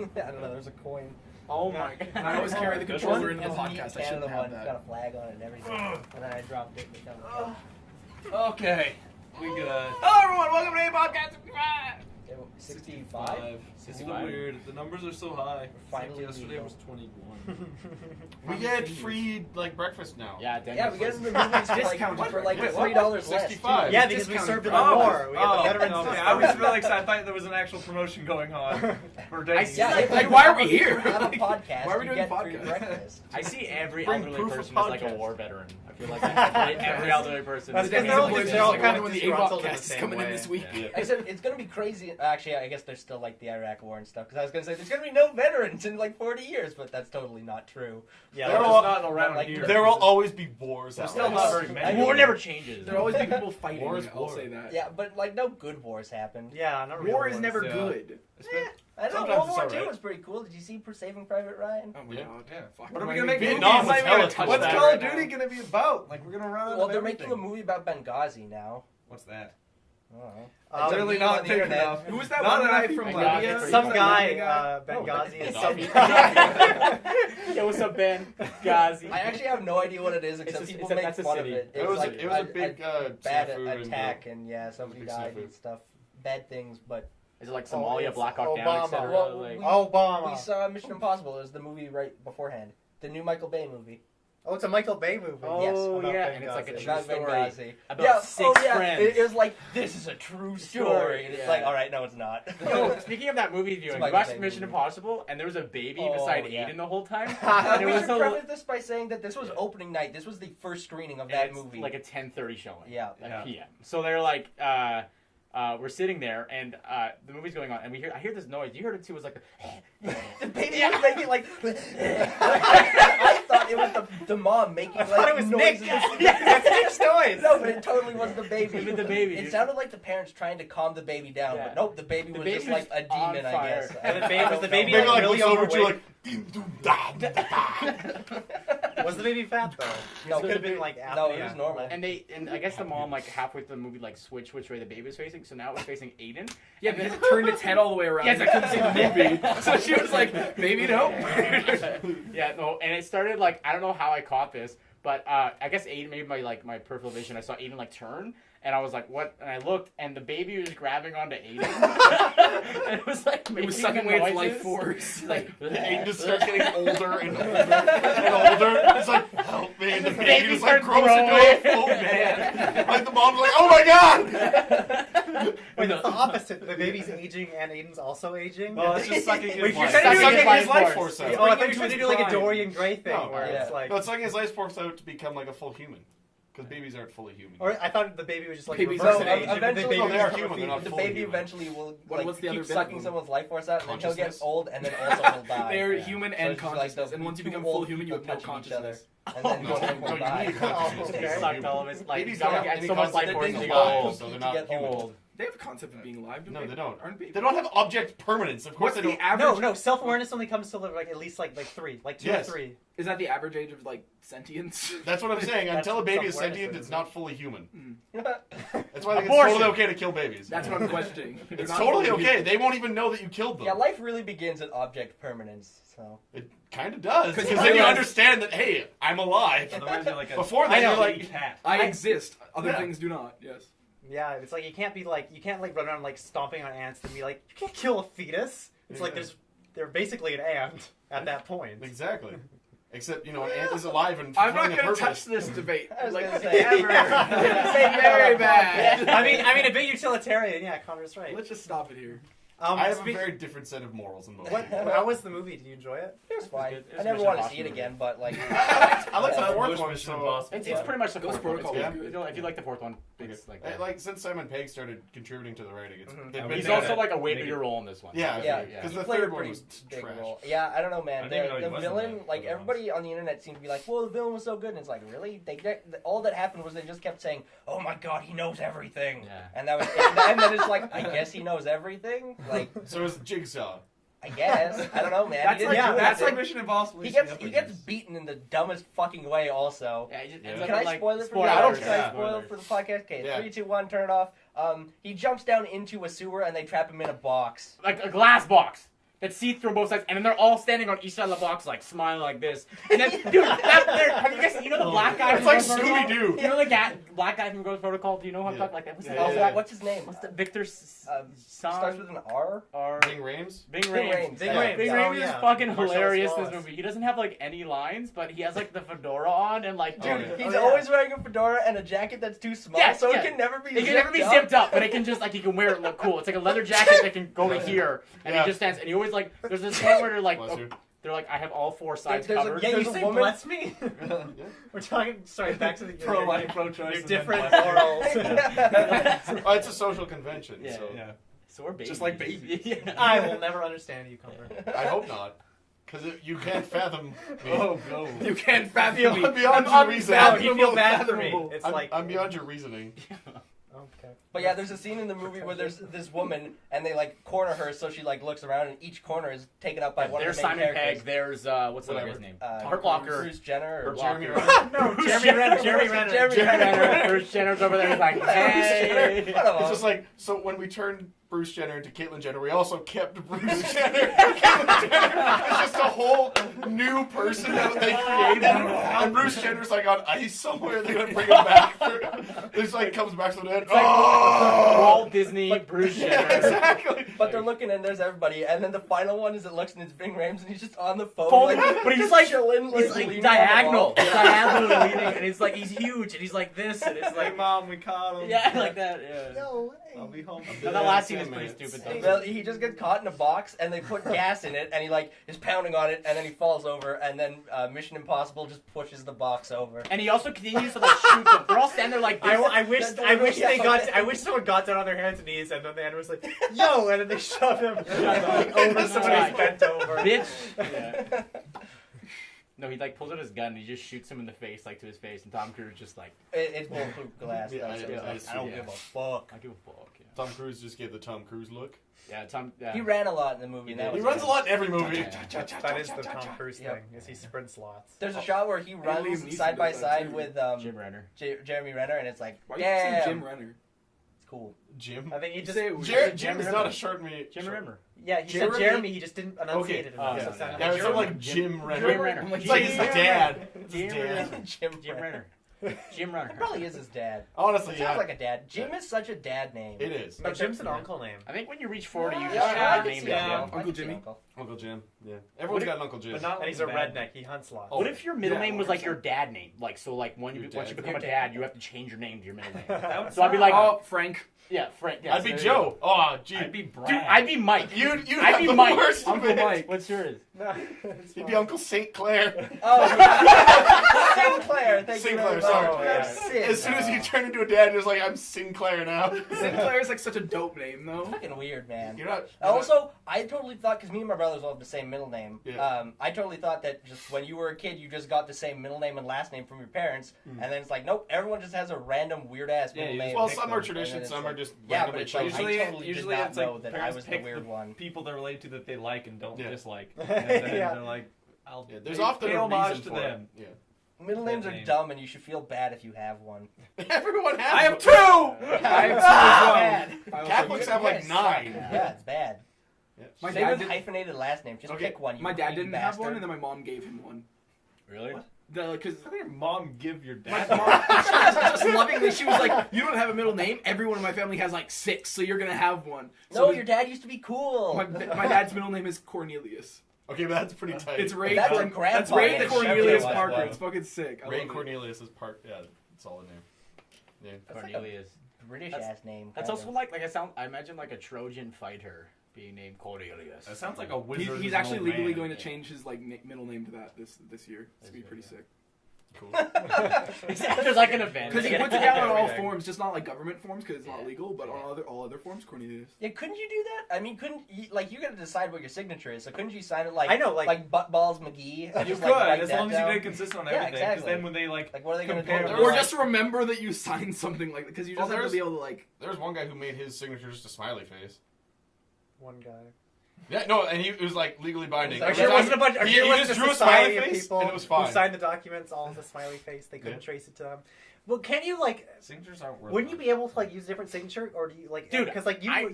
I don't know. There's a coin. Oh my god. I always carry the controller into the podcast. I shouldn't have It's got that. a flag on it and everything. And then I dropped it. And it fell. Okay, we good. Hello everyone, welcome to Abopcast. 65? It's so weird. The numbers are so high. Finally Yesterday legal. was 21. We get free breakfast now. Yeah, we get in the movies for like Wait, $3 less. 65. Yeah, because we served in the war. We get the veterans. Okay, I was really excited. I thought there was an actual promotion going on for days. Why are we here? If you have a podcast, Why are we you doing get free podcast? breakfast. I see every Bring elderly proof of person as like a podcast. war veteran. I feel like every elderly person. That's is because they're all kind of when the disgruntled in Abopcast the is same coming in way. this week. Yeah. Except it's gonna be crazy. Actually, I guess there's still like the Iraq War and stuff. Because I was gonna say there's gonna be no veterans in like 40 years, but that's totally not true. Yeah, They're they're all- just not around like, here. There will always be wars. There's out still there. not very many. War never changes. There'll always be people fighting. War is I'll war. say that. Yeah, but like no good wars happened. yeah, not real War is wars. never Yeah. good. I know Sometimes World War it's II alright. was pretty cool. Did you see Saving Private Ryan? Oh my Yeah. god. Yeah, fuck. What are we I gonna mean, make Vietnam movies? was I'm not hella even touch What's that Call right of now. Duty gonna be about? Like, we're gonna run out Well, of they're everything. making a movie about Benghazi now. What's that? Oh, Clearly it's a meme not on the big internet. enough. Who was that Not one guy enough from people. Libya? Yeah, Some That guy, Libya guy? Benghazi is Yo, what's up, Ben? Gazi. I actually have no idea what it is, except people make that's a fun of city. it. It was like a big bad snafu and, attack, and yeah, somebody big died snafu. and stuff. Bad things, but Is it like Somalia, it's Black Hawk Down, Obama. etc.? Well, Like, we Obama. saw Mission Impossible. It was the movie right beforehand. The new Michael Bay movie. Oh, it's a Michael Bay movie. Oh, Yes, about yeah, and it's like a Benghazi. true About story Benghazi. about Yeah, six yeah. friends. It was like, this is a true story. And it's Yeah. like, all right, no, it's not. Yo, speaking of that movie viewing, we Michael watched Bay Mission movie. Impossible, and there was a baby Oh, beside yeah. Aiden the whole time. We And it was should a, preface this by saying that this was opening night. This was the first screening of that it's movie. like a 10:30 showing. Yeah. At PM. So they're like, we're sitting there, and the movie's going on, and I hear this noise. You heard it too. It was like, The baby was making like. I thought it was the mom making like thought it was Nick. noises. That's Nick's noise. No, but it totally was the baby. It was the baby. It sounded like the parents trying to calm the baby down, Yeah. but nope, the baby The was baby just was like a on demon, I fire. guess. And the baby- I was don't the know. baby Maybe like really looks over at you overweight. like. Was the baby fat though? No, it could have been like after. No, it was normal. and I guess the mom like halfway through the movie like switched which way the baby was facing, so now it was facing Aiden. Yeah, And because then- it turned its head all the way around. Yes, I couldn't see the movie. So she was like, maybe no. Yeah, no, and it started like I don't know how I caught this, but I guess Aiden made my peripheral vision. I saw Aiden like turn, and I was like, "What?" And I looked, and the baby was grabbing onto Aiden, and it was like It was making sucking the away its noises. life force. Like Aiden just starts getting older and older and older. It's like, help me. And the baby baby just like starts grows into a growing. full man. Like the mom's like, oh my god! Wait, it's the opposite. The baby's aging and Aiden's also aging. Well, it's just sucking his Wait, you're life. trying to That's do sucking his life force force. out. Oh, I thought you were Bring trying him to to do like a his Dorian Gray thing, No, where yeah. it's like. No, it's sucking his life force out to become like a full human. Because babies aren't fully human. Or I thought the baby was just like Babies reverse are- in age, and then the eventually- baby No, they are becomes a human, they're not The fully baby human. eventually will like what's the other keep bit? sucking someone's life force out, and then he'll get Consciousness? old, and then also he'll die. They're Yeah. human So and it's just like consciousness, the and once you two become old full human, you have people no touching each other. consciousness. And then No, one of them no, will you die. need consciousness. Okay. They sucked all of his like Babies you gotta don't get have so any much life concept force of to being go alive, old. so they're To not get human. old. They have a concept of being alive, don't No, they don't. Aren't babies? They don't have object permanence. Of course What's they the don't. average? No, self-awareness only comes to like at least like 3, like 2 Yes. or 3. Is that the average age of like sentience? That's what I'm saying. That's Until a baby is self-awareness, sentient, it's isn't it? not fully human. Yeah, That's why I think it's Abortion. totally okay to kill babies. That's what I'm questioning. They're It's not totally fully okay. human. They won't even know that you killed them. life really begins at object permanence. So It kind of does. 'Cause Because you then you realize- understand that, hey, I'm alive. Otherwise, you're like a Before I that, know. you're like, cat. I exist. Other Yeah. things do not. Yes. Yeah, it's like you can't run around like stomping on ants and be like, you can't kill a fetus. It's like Yeah. they're basically an ant at that point. exactly. Except, an ant is alive and I'm not fulfilling a going to purpose. touch this debate. I was Like gonna say, ever. Say Very bad. I mean, a big utilitarian. Yeah, Connor's right. Let's just stop it here. I have a speak- very different set of morals and motives. What? How was the movie? Did you enjoy it? It was fine. good. It I was never Mission want to see it Impossible. again, but like, I like the Yeah. fourth Bush one, Mission so... Impossible. It's pretty much the Ghost fourth one. Protocol was It's- good. If you like the fourth one, it's like that. Like, since Simon Pegg started contributing to the writing, it's Mhm. they've Yeah, been He's better. also like a way Make bigger it- role in this one. Yeah, Yeah. because he the played a third one pretty was big trash. role. Yeah, I don't know, man. I didn't even know he The was in villain, that, like to be honest. everybody on the internet seemed to be like, "Well, the villain was so good," and it's like, really? All that happened was they just kept saying, "Oh my God, he knows everything," Yeah. and that was it. And then it's like, I guess he knows everything. Like, So it's Jigsaw. I guess I don't know, man. That's he like, didn't do that's like anything. Mission Impossible. He gets beaten in the dumbest fucking way. Also, Yeah, he just Yeah. ends up can I in, like, spoil it for you? spoilers. I don't try Yeah. to spoil it for the podcast. Okay, Yeah. 3, 2, 1, turn it off. He jumps down into a sewer and they trap him in a box. Like a glass box. that see through both sides, and then they're all standing on each side of the box, like smiling like this. And then, dude, have you guys seen, you know the black guy? It's like from Ghost Protocol? Scooby-Doo. You know the black guy from Ghost Protocol? Do you know what I'm talking like that? What's Yeah, that? yeah. What's his name? What's the Victor? Starts with an R. Bing Rames? Bing Bing Rames. Rames. Bing Yeah. Rames. Bing Oh, Rames is yeah. fucking Marcellus hilarious in this Wallace. movie. He doesn't have like any lines, but he has like the fedora on and like, dude, Oh, yeah. He's Oh, yeah. always wearing a fedora and a jacket that's too small, Yes, so yeah. it can never be. it can never be zipped up, but it can just like he can wear it and look cool. It's like a leather jacket that can go to here, and Yeah. he just stands. And he always like, there's this point where they're like, Bless you. they're like, I have all four sides There's a- covered. Yeah, There's you a say woman- bless me? We're talking, sorry, back to the Pro-life, pro-choice. Your and then different bless you. morals. Oh, it's a social convention, Yeah. so Yeah. So we're babies. Just like babies. Yeah. I will never understand you, Cumber. I hope not. Because you can't fathom me. Oh, go. You can't fathom Feel- me. I'm beyond I'm your reason. No, you feel bad for me. Unfathomable. It's I'm, like... I'm beyond your reasoning. Okay. But yeah, there's a scene in the movie where there's this woman and they like corner her, so she like looks around and each corner is taken up by one There's of the main Simon characters. Pegg. There's what's the other Whatever. guy's name? Tom Hurt Locker. Bruce Jenner. Or Hurt Jeremy Locker. Renner. No, Jeremy Renner. Jeremy Renner. Jeremy Jenner. Bruce Jenner's over there. He's like, hey. Whatever. It's just like, so when we turned Bruce Jenner into Caitlyn Jenner, we also kept Bruce Jenner. Caitlyn Jenner is just a whole new person that they created. And Bruce Jenner's like on ice somewhere. They're going to bring him back. It's like, comes back to the end. Walt Disney, Bruce Yeah, Jenner. exactly. But they're looking and there's everybody, and then the final one is it looks and it's Bing Rames and he's just on the phone, Phone- like, but he's just like- chilling, He's like leaning on the diagonal, wall. diagonally leaning, and it's like he's huge, and he's like this, and it's Hey, like, Mom, we caught him. yeah, like that. Yeah. No I'll way. be home. But that last scene is 10 pretty minutes. stupid though. Well, he just gets caught in a box, and they put gas in it, and he like is pounding on it, and then he falls over, and then Mission Impossible just pushes the box over. And he also continues to like shoot them. They're all standing there like this. I wish That's the I wish way they I got felt. I wish someone got down on their hands and knees and then the end was like, yo, and then they shove him like, over That's somebody's right. bent over. Bitch. Yeah. No, he like pulls out his gun and he just shoots him in the face, like to his face, and Tom Cruise just like, It's bulletproof glass. Yeah, though, so I it's like, I don't yeah. give a fuck. I give a fuck. Yeah, Tom Cruise just gave the Tom Cruise look. yeah Tom. Yeah. He ran a lot in the movie. And that He was runs a good. lot in every movie. Yeah. That is the Tom Cruise Yep. thing, is he sprints lots. There's a shot where he Liam runs Neeson side by does that side too. with Jim Renner. Jeremy Renner, and it's like, Why you say damn, Jim Renner? it's cool. Jim. I think he just Say it weird. Jim Jim is Renner. not a short me. Jim Renner. yeah, he Jeremy? said Jeremy, he just didn't enunciate it enough. Okay. So it sounded Yeah, like it's not Jeremy. like Jim Renner. Jim Renner. It's like his dad. It's his Jim dad. Renner. Jim Jim Renner. Jim Renner. It probably is his dad. Honestly, It yeah. sounds like a dad. Jim is such a dad name. It is. But Jim's an uncle name. I think when you reach 40, you Yeah, just I should can name see it. Uncle. Yeah. I Uncle can see Jimmy? Uncle. Uncle Jim. Yeah. Everyone's got an Uncle Jim. But not And he's like a bad. redneck, he hunts lots. What if your middle Yeah, name was like 100%. your dad name? Like so, like when you Your once you dad. become a dad, you have to change your name to your middle name. That would So I'd be like, Oh, Frank. yeah, Frank. Yes, I'd be there you Joe. Oh, gee. I'd be Brad. go. Dude, I'd be Mike. You'd I'd have be the Mike. worst Uncle of it. Mike. What's yours? No, it's He'd fine. be Uncle St. Clair. Oh, Sinclair. Thank you Sinclair, very sorry. much. Oh, yeah. Sid. As soon as you turn into a dad, it's like, I'm Sinclair now. Sinclair is like such a dope name, though. Fucking weird, man. You're not. Also, I totally thought, because me and my brothers all have the same middle name, Yeah. I totally thought that just when you were a kid, you just got the same middle name and last name from your parents, and then it's like, nope, everyone just has a random weird-ass Yeah, middle you name. just Well, pick some them, are traditions, some are just Yeah, randomly but it's like, chosen. Usually- I totally usually did not it's like know that I parents was the pick weird the one. people they're related to that they like and don't Yeah. dislike. And then Yeah. they're like, I'll Yeah, there's pay, often pay a homage reason to for them. it. Middle names are name. dumb, and you should feel bad if you have one. Yeah. Everyone has. I have one. two! I have two as well. I also- Catholics have like Yes. 9. Yeah, it's bad. Yeah. My Same dad with did- hyphenated last names. Just Okay. pick one. You My dad greedy didn't have bastard. one, and then my mom gave him one. Really? Because How did your mom give your my dad? mom, she was just lovingly, she was like, "You don't have a middle name. Everyone in my family has like 6, so you're gonna have one." So No, his- your dad used to be cool. my dad's middle name is Cornelius. Okay, but that's pretty tight. It's Ray. That's a That's grandpa Ray name. Cornelius Everyone Parker. has It's fucking sick. I Ray love it. Cornelius is part. Yeah, solid name. Yeah. That's like Cornelius. a British That's- ass name. That's kind also of. like I imagine like a Trojan fighter being named Cornelius. That sounds like a wizard. He's an actually old legally man. going to change his like middle name to that this year. It's gonna be pretty sick. Cool. There's like an event. Because he puts it down on all Everything. forms, just not like government forms because it's not Yeah. legal, but on all other forms, Cornelius. Yeah, couldn't you do that? I mean, couldn't you, like you got to decide what your signature is? So couldn't you sign it like I know, like butt balls McGee? And You just, could, like, write as that long as you down? did consistent on Yeah, everything. Because exactly. then when they like Like, what are they going to compare do? them, Or like- just remember that you signed something like because you just Well, have to there's- be able to like. There's one guy who made his signature just a smiley face. one guy. Yeah, no, and he it was like legally binding. Are Are there wasn't a bunch? Are He there wasn't just a drew a society smiley of face, people and it was fine. who signed the documents all as a smiley face? They couldn't Yeah. trace it to them. Well, can you like? Signatures aren't worth Wouldn't you much. be able to like use different signature, or do you like? Dude, because like you I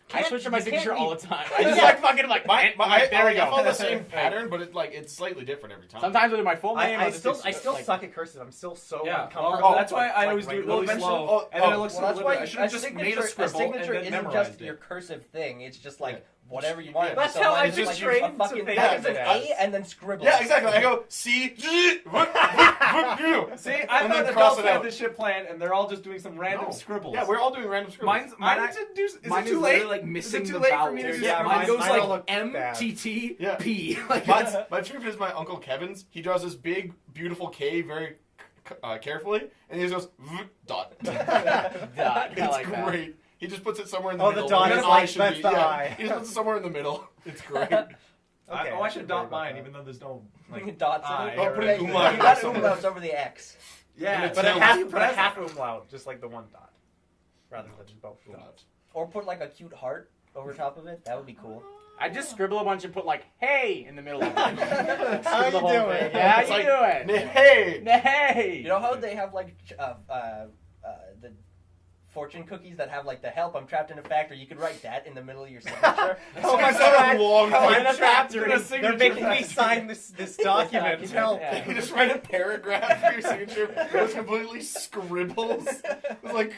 can't- switch to my you can't signature be- all the time. I just like fucking like there we I follow go. the same pattern, but it's slightly different every time. Sometimes with my full name, I I'll just still do, like, suck at cursive. I'm still so Yeah, uncomfortable. well, that's why I like, always do it regular- really slow, Oh, and then oh, it looks Well, that's so why I should have just made a scribble and signature then isn't memorized just it. your cursive thing. It's just like whatever you want. That's So how mine I is just like trained a to fucking think yeah, of it it's as. A and then scribble. Yeah, exactly. I go C. See, I And thought then cross adults it had out. this shit planned, and they're all just doing some random No. scribbles. Yeah, we're all doing random scribbles. I Mine need to do. Is Mine it too is late? literally like missing is it the too late for vowel. me to do Yeah, Mine goes mine all like look M bad. T T Yeah. P. Like My favorite is my Uncle Kevin's. He draws this big, beautiful K very carefully, and he just goes dot. Dot. I It's like that. great. He just puts it somewhere in the Oh, the middle. dot where is an like- eye should that's be. the Yeah. eye. He just puts it somewhere in the middle. It's great. Okay, I should worry dot about mine, that. even though there's no like Dots in I it. Oh, or put Yeah, an you umlaut got somewhere. umlauts over the X. Yeah, It's But Tell a me. half, but a half umlaut, just like the one dot, rather than both dots. Or put like a cute heart over top of it. That would be cool. I just scribble a bunch and put like "Hey" in the middle of it. How Scribble you the whole doing? thing. Yeah, how It's you like, doing? Hey. Hey. You know how they have like the fortune cookies that have like the help, I'm trapped in a factory. You could write that in the middle of your signature. Oh my It's not god! a long I'm thing. trapped in a They're signature making me factory. sign this document. Help! Yeah. You just write a paragraph for your signature. It was completely scribbles. It's like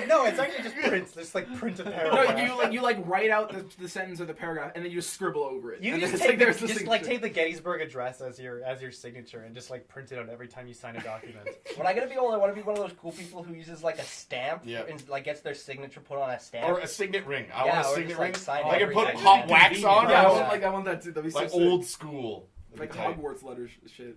No, it's actually just prints. Just like printed no, paragraph. you write out the sentence or the paragraph and then you just scribble over it. You and just then it's take like there's the just like signature. take the Gettysburg Address as your signature and just like print it out every time you sign a document. When I get to be old, I want to be one of those cool people who uses like a stamp Yeah. and like gets their signature put on a stamp. or a signet ring. I Yeah, want a or signet just, ring. like, sign I can every put time. hot wax on. Yeah, Yeah. I want that too. That'd be so Like sick. old school. like That'd be tight. Hogwarts letters shit.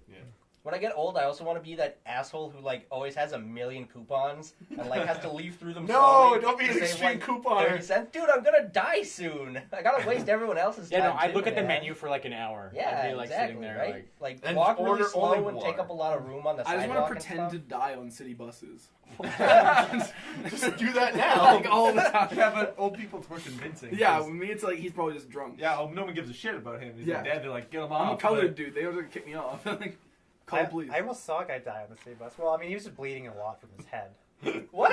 When I get old, I also want to be that asshole who like always has a million coupons and like has to leaf through them. No, slowly don't be to an save, extreme like, couponer. 30 cents. Dude, I'm gonna die soon. I gotta waste everyone else's Yeah, time. no, I too, look at the man. menu for like an hour. Yeah, I'd be like exactly, sitting there right? like. And walk order really slow only and take water. up a lot of room on the I just sidewalk want to and pretend to stuff. die on city buses. Just do that now. Like all the time. Yeah, but old people torch convincing. Yeah, 'cause- with me it's like he's probably just drunk. Yeah, no one gives a shit about him. He's Yeah. dead. They're like, get him I'm off. a colored dude. They always like, kick me off. Like, call the police. I almost saw a guy die on the city bus. Well, I mean, he was just bleeding a lot from his head. What?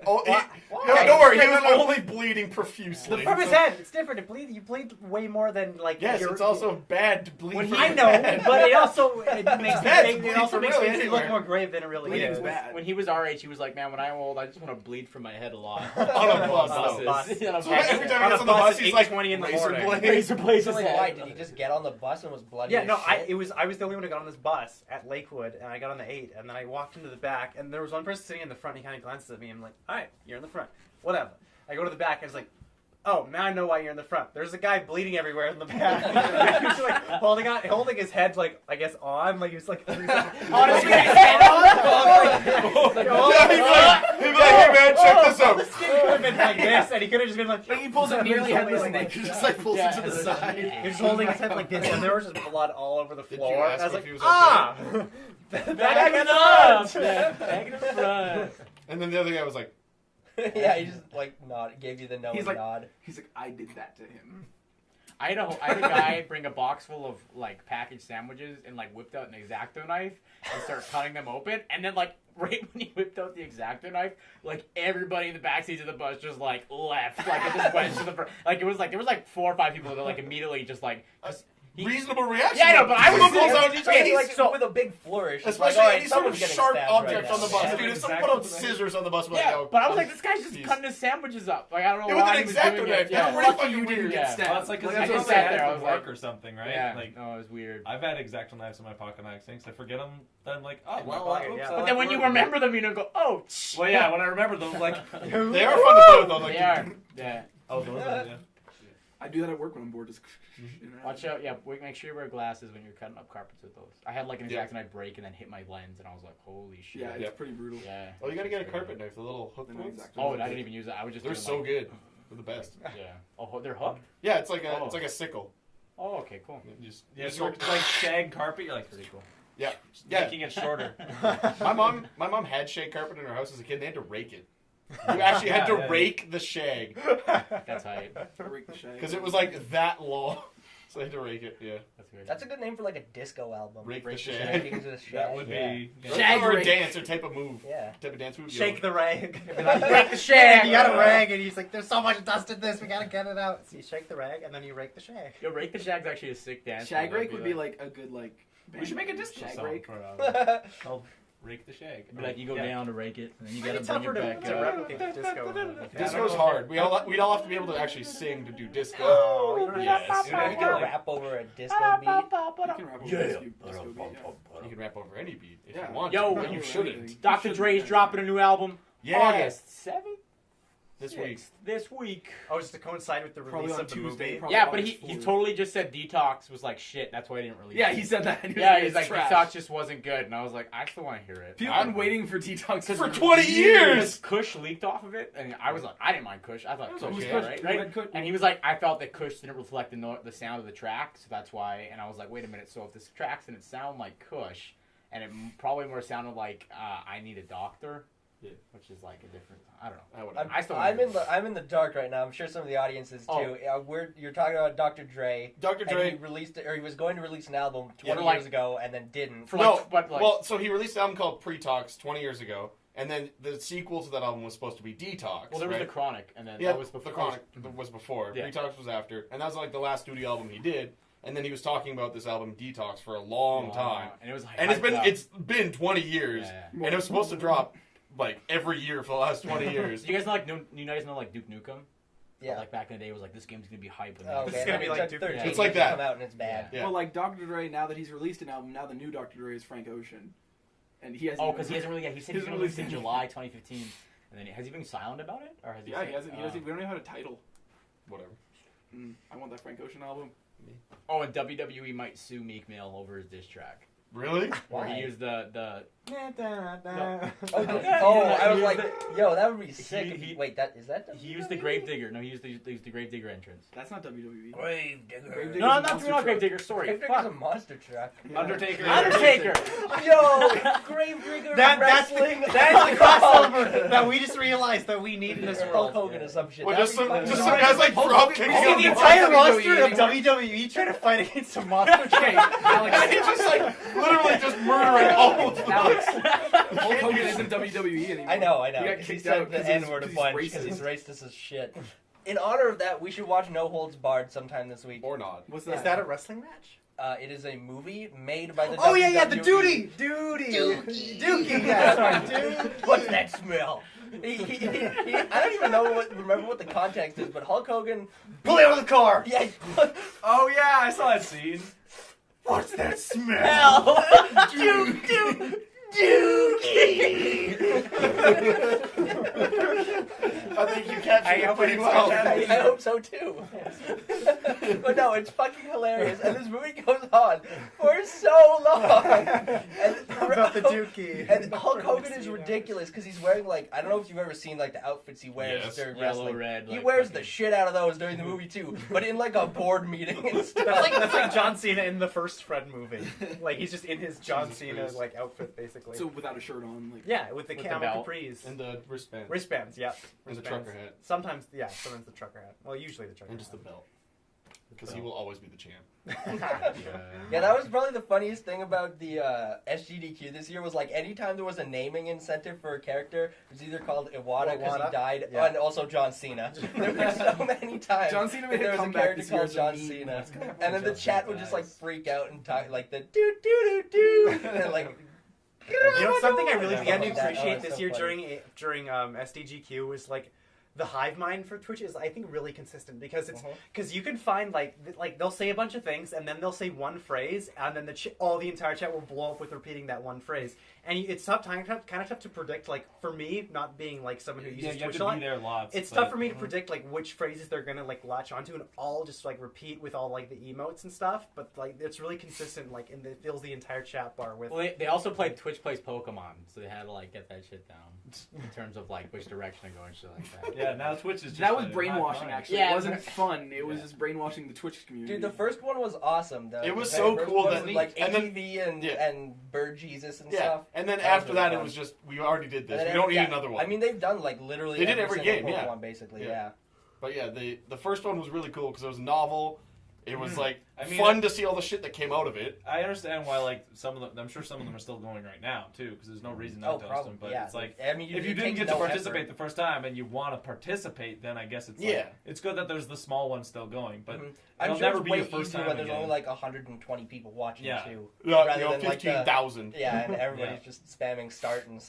Oh, Why? no, don't worry. He was only bleeding profusely. From his head, it's different. You bleed way more than like. Yes, your- it's also bad to bleed. When from I your know, head. but it also makes bad to it bleed also from makes really things look anywhere. more grave than it really Bleeding's is. bad. When he was our age, he was like, "Man, when I'm old, I just want to bleed from my head a lot." On a bus, On though. bus. On a So bus. every time On he a gets on the bus bus, at he's like 8:20 in the razor morning. blade. Razor blades So his like, head. why did he just get on the bus and was bloody? Yeah, as no, shit? I was the only one who got on this bus at Lakewood, and I got on the 8, and then I walked into the back, and there was one person sitting in the front. He kind of glances at me, and I'm like, "All right, you're in the front, whatever." I go to the back, and it's like, "Oh, now I know why you're in the front. There's a guy bleeding everywhere in the back." He was like holding his head like I guess on, like he was like Honestly, his head on. Yeah, he'd be like, hey man, check this out. The skin could have been like this, and he could have just been like. Like he pulls it nearly headless and like just like pulls Yeah. it to the side. He was holding his head like this, and there was just blood all over the Did you floor. ask And I was if like, he was "Ah, Back in the front. Yeah, back in the front. And then the other guy was like, Yeah, he just like gave you the no He's like- nod. He's like, I did that to him. I had a guy bring a box full of like packaged sandwiches and like whipped out an X-Acto knife and start cutting them open, and then like right when he whipped out the X-Acto knife, like everybody in the backseat of the bus just like left, like it just went to the front. Like it was like there was like 4 or 5 people that like immediately just like. reasonable reaction. Yeah, I know, but I was Someone sitting pulls there out just any, like so with a big flourish. it's especially like, all right, any sort of someone's getting sharp stabbed object right on the now. bus. Yeah. Dude, if someone Exactly. put out scissors on the bus, we're like, Yeah, oh, but I was like, this guy's just jeez. cutting his sandwiches up. Like I don't know With why an he was X-Acto doing knife. it. Yeah. That's Lucky fucking you didn't weird. get Yeah. stabbed. Well, it's like Like, because I I just sat sat there, there I from was work like- or something, right? Yeah, Like no, it was weird. I've had X-Acto knives in my pocket knife sinks. I forget them. Then I'm like, oh, In my well, pocket, oops, yeah. I But left then when you work. remember them, you don't go, oh. Tsh. Well, yeah, when I remember them, like, They are fun to play with though. Like, They are. Yeah. oh, those are, yeah. I do that at work when I'm bored. Just Watch out. Yeah, make sure you wear glasses when you're cutting up carpets with those. I had like an Yeah. X-Acto knife break and then hit my lens, and I was like, holy shit. yeah, it's Yeah. pretty brutal. Yeah. Oh, you gotta get a carpet knife, the little hook They're ones. X-Acto. Oh, and I didn't even use it. I would just. They're do, so like, good. They're the best. Yeah. Oh, they're hooked. Yeah, it's like Oh. a sickle. Oh, okay, cool. You just, Yeah, just so it's like shag carpet. You're like, Pretty cool. yeah. making it shorter. My mom had shag carpet in her house as a kid. They had to rake it. You actually had to Yeah, yeah. rake the shag That's how. Break the shag. because it was like that long. So they had to rake it. Yeah. That's weird. That's a good name for like a disco album. Rake the the shag. shag. Into the shag. That would be. Shag or a rake. dance or type of move. Yeah. Type of dance move. Shake the rag. Rake the shag. You got a rag, and he's like, "There's so much dust in this. We gotta get it out." So you shake the rag, and then you rake the shag. Yo, Rake the Shag's actually a sick dance. Shag move. rake would be like a good like. We should make a disco Shag song rake. for called Rake the Shag. It'd be like you go down to rake it, and then you Maybe gotta bring tougher it back to up. replicate the disco. Disco's hard. We'd all have to be able to actually sing to do disco. Oh, you don't have Yes. to- You can rap over a disco beat. You can rap over disco beat, yeah. You can rap over any beat if Yeah. you want. Yo, to, but you you shouldn't. shouldn't. Dr. Dre's dropping a new album. Yeah. August 7th? This week. This week. Oh, just to coincide with the Probably release on of the Tuesday. movie. Probably Yeah, but he August 4th. totally just said Detox was like shit. That's why he didn't release Yeah, it. he said that. Yeah, he's like, trash. Detox just wasn't good. And I was like, I still want to hear it. People have been waiting for Detox For 20 years! Kush leaked off of it, and I was like, I didn't mind Kush. I thought Kush Who's was Kush? right, Who right? had Kush? And he was like, I felt that Kush didn't reflect the sound of the track, so that's why. And I was like, wait a minute, so if this track didn't sound like Kush, and it probably more sounded like I Need a Doctor, which is like a different. I don't know. I still. I'm in the dark right now. I'm sure some of the audience is too. Oh. You're talking about Dr. Dre. Dr. And Dre. he released it, or he was going to release an album Yeah, 20 like- years ago, and then didn't. For No, like, but like, well, so he released an album called Pre-Talks 20 years ago, and then the sequel to that album was supposed to be Detox. there was right? the Chronic, and then Yeah, that was before. the Chronic was before. Yeah. Pre-Talks was after, and that was like the last studio album he did. And then he was talking about this album Detox for a long time, and it was like, and hyped it's up. been 20 years, Yeah. and it was supposed to drop like every year for the last 20 years. Do you guys know you guys know like Duke Nukem? Yeah. Like back in the day, it was like this game's gonna be hype. And Oh, This okay. is gonna and be then like it took Duke 13 Nukem. It's like years to that. come out, and it's bad. Yeah. Well, like Dr. Dre, now that he's released an album, now the new Dr. Dre is Frank Ocean, and he hasn't. Oh, even- because he hasn't really. Yeah, he said he's gonna release in July 2015, and then has he been silent about it, or has he? Yeah, said, he hasn't. He doesn't. We don't even have a title. Whatever. I want that Frank Ocean album. Oh, and WWE might sue Meek Mill over his diss track. Really? Where Why? he used the Oh, Yeah, I was he like, used yo, that would be sick. if he- you- Wait, is that? he used the Gravedigger. No, he used the Gravedigger entrance. That's not WWE. Gravedigger. Gravedigger. No, Monster not truck. Gravedigger. Sorry, Gravedigger's a fuck. monster truck. Yeah. Undertaker. Undertaker. Yo, Gravedigger That's wrestling. the crossover that we just realized that we need in this Hulk world. Hogan or some shit. Well, That'd just be some fucking guys like drop kicking You see on the walls. entire WWE roster of anymore. WWE trying to fight against a monster truck. Okay, Alex. He's just like literally just murdering all of them. Alex. Hulk Hogan isn't WWE anymore. I know. He got He kicked said out the 'cause he's- N-word a 'cause he's bunch because he's racist as shit. In honor of that, we should watch No Holds Barred sometime this week. Or not. What's that? Is that a wrestling match? It is a movie made by the Oh yeah, the WWE. Dookie. Yeah, sorry, dude. What's that smell? I don't even remember what the context is, but Hulk Hogan. Pull it out of the car. Yeah. Oh yeah, I saw that scene. What's that smell? Hell. Dookie. I think you captured it pretty well. I hope so too. But no, it's fucking hilarious, and this movie goes on for so long. And About the Dookie. And Hulk Hogan is ridiculous because he's wearing like I don't know if you've ever seen like the outfits he wears Yes. during Yellow, wrestling. red, He like, wears the fucking- shit out of those during the movie too, but in like a board meeting and stuff. That's like John Cena in the first Fred movie. Like he's just in his John Jesus Cena Christ. like outfit basically. So without a shirt on, like. Yeah, with the With the camo belt. capris. And the wristband. Wristbands, yeah. And the Wristbands. trucker hat. Sometimes the trucker hat. Well, usually the trucker And just the hat. belt. Because he will always be the champ. Yeah, that was probably the funniest thing about the SGDQ this year was like anytime there was a naming incentive for a character, it was either called Iwata because he Iwata? died, Yeah. and also John Cena. There were so many times John Cena made there a was a comeback character this year called as a John meme. Cena, John and then the Cena chat would just like dies. freak out and talk like the doo doo doo doo, and like. You know something I really Yeah, began to like that. Oh, appreciate it's this so year funny. during SDGQ was like the hive mind for Twitch is I think really consistent because it's because you can find like they'll say a bunch of things and then they'll say one phrase and then all the entire chat will blow up with repeating that one phrase and it's kind of tough to predict like for me not being like someone who Yeah, uses you have Twitch to a lot. be there lots. It's but- tough for me to predict like which phrases they're gonna like latch onto and all just like repeat with all like the emotes and stuff. But like it's really consistent like and it fills the entire chat bar with. Well, they also played Twitch Plays Pokemon, so they had to like get that shit down in terms of like which direction to go and shit like that. Yeah, now Twitch is just That was a brainwashing, hot actually. Yeah, It wasn't but- fun. It was just brainwashing the Twitch community. Dude, the first one was awesome. Though. It was The so first cool one that- was, like and then- ATV and yeah. and Bird Jesus and Yeah. stuff. And then That was after really that, it fun. was just, we already did this. And We then don't need yeah, another one. I mean, they've done like literally They did every every single game, yeah. Pokemon, basically. Yeah. Yeah. But yeah, the first one was really cool because it was novel. It was like I mean, fun to see all the shit that came out of it. I understand why, like, some of them. I'm sure some of them are still going right now too, because there's no reason not to host them. But it's like, I mean, if you it didn't takes get to no participate effort. the first time and you want to participate, then I guess it's Yeah. like, it's good that there's the small one still going. But I'm it'll sure never it's be way your first easier time when there's again. only like 120 people watching Yeah. too. Yeah, Rather you know, than, like, the- 15,000. Yeah, and everybody's just spamming start and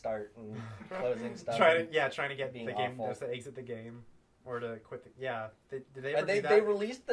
closing stuff. Trying to get Being the game awful. just to exit the game or to quit. Did they But ever do that?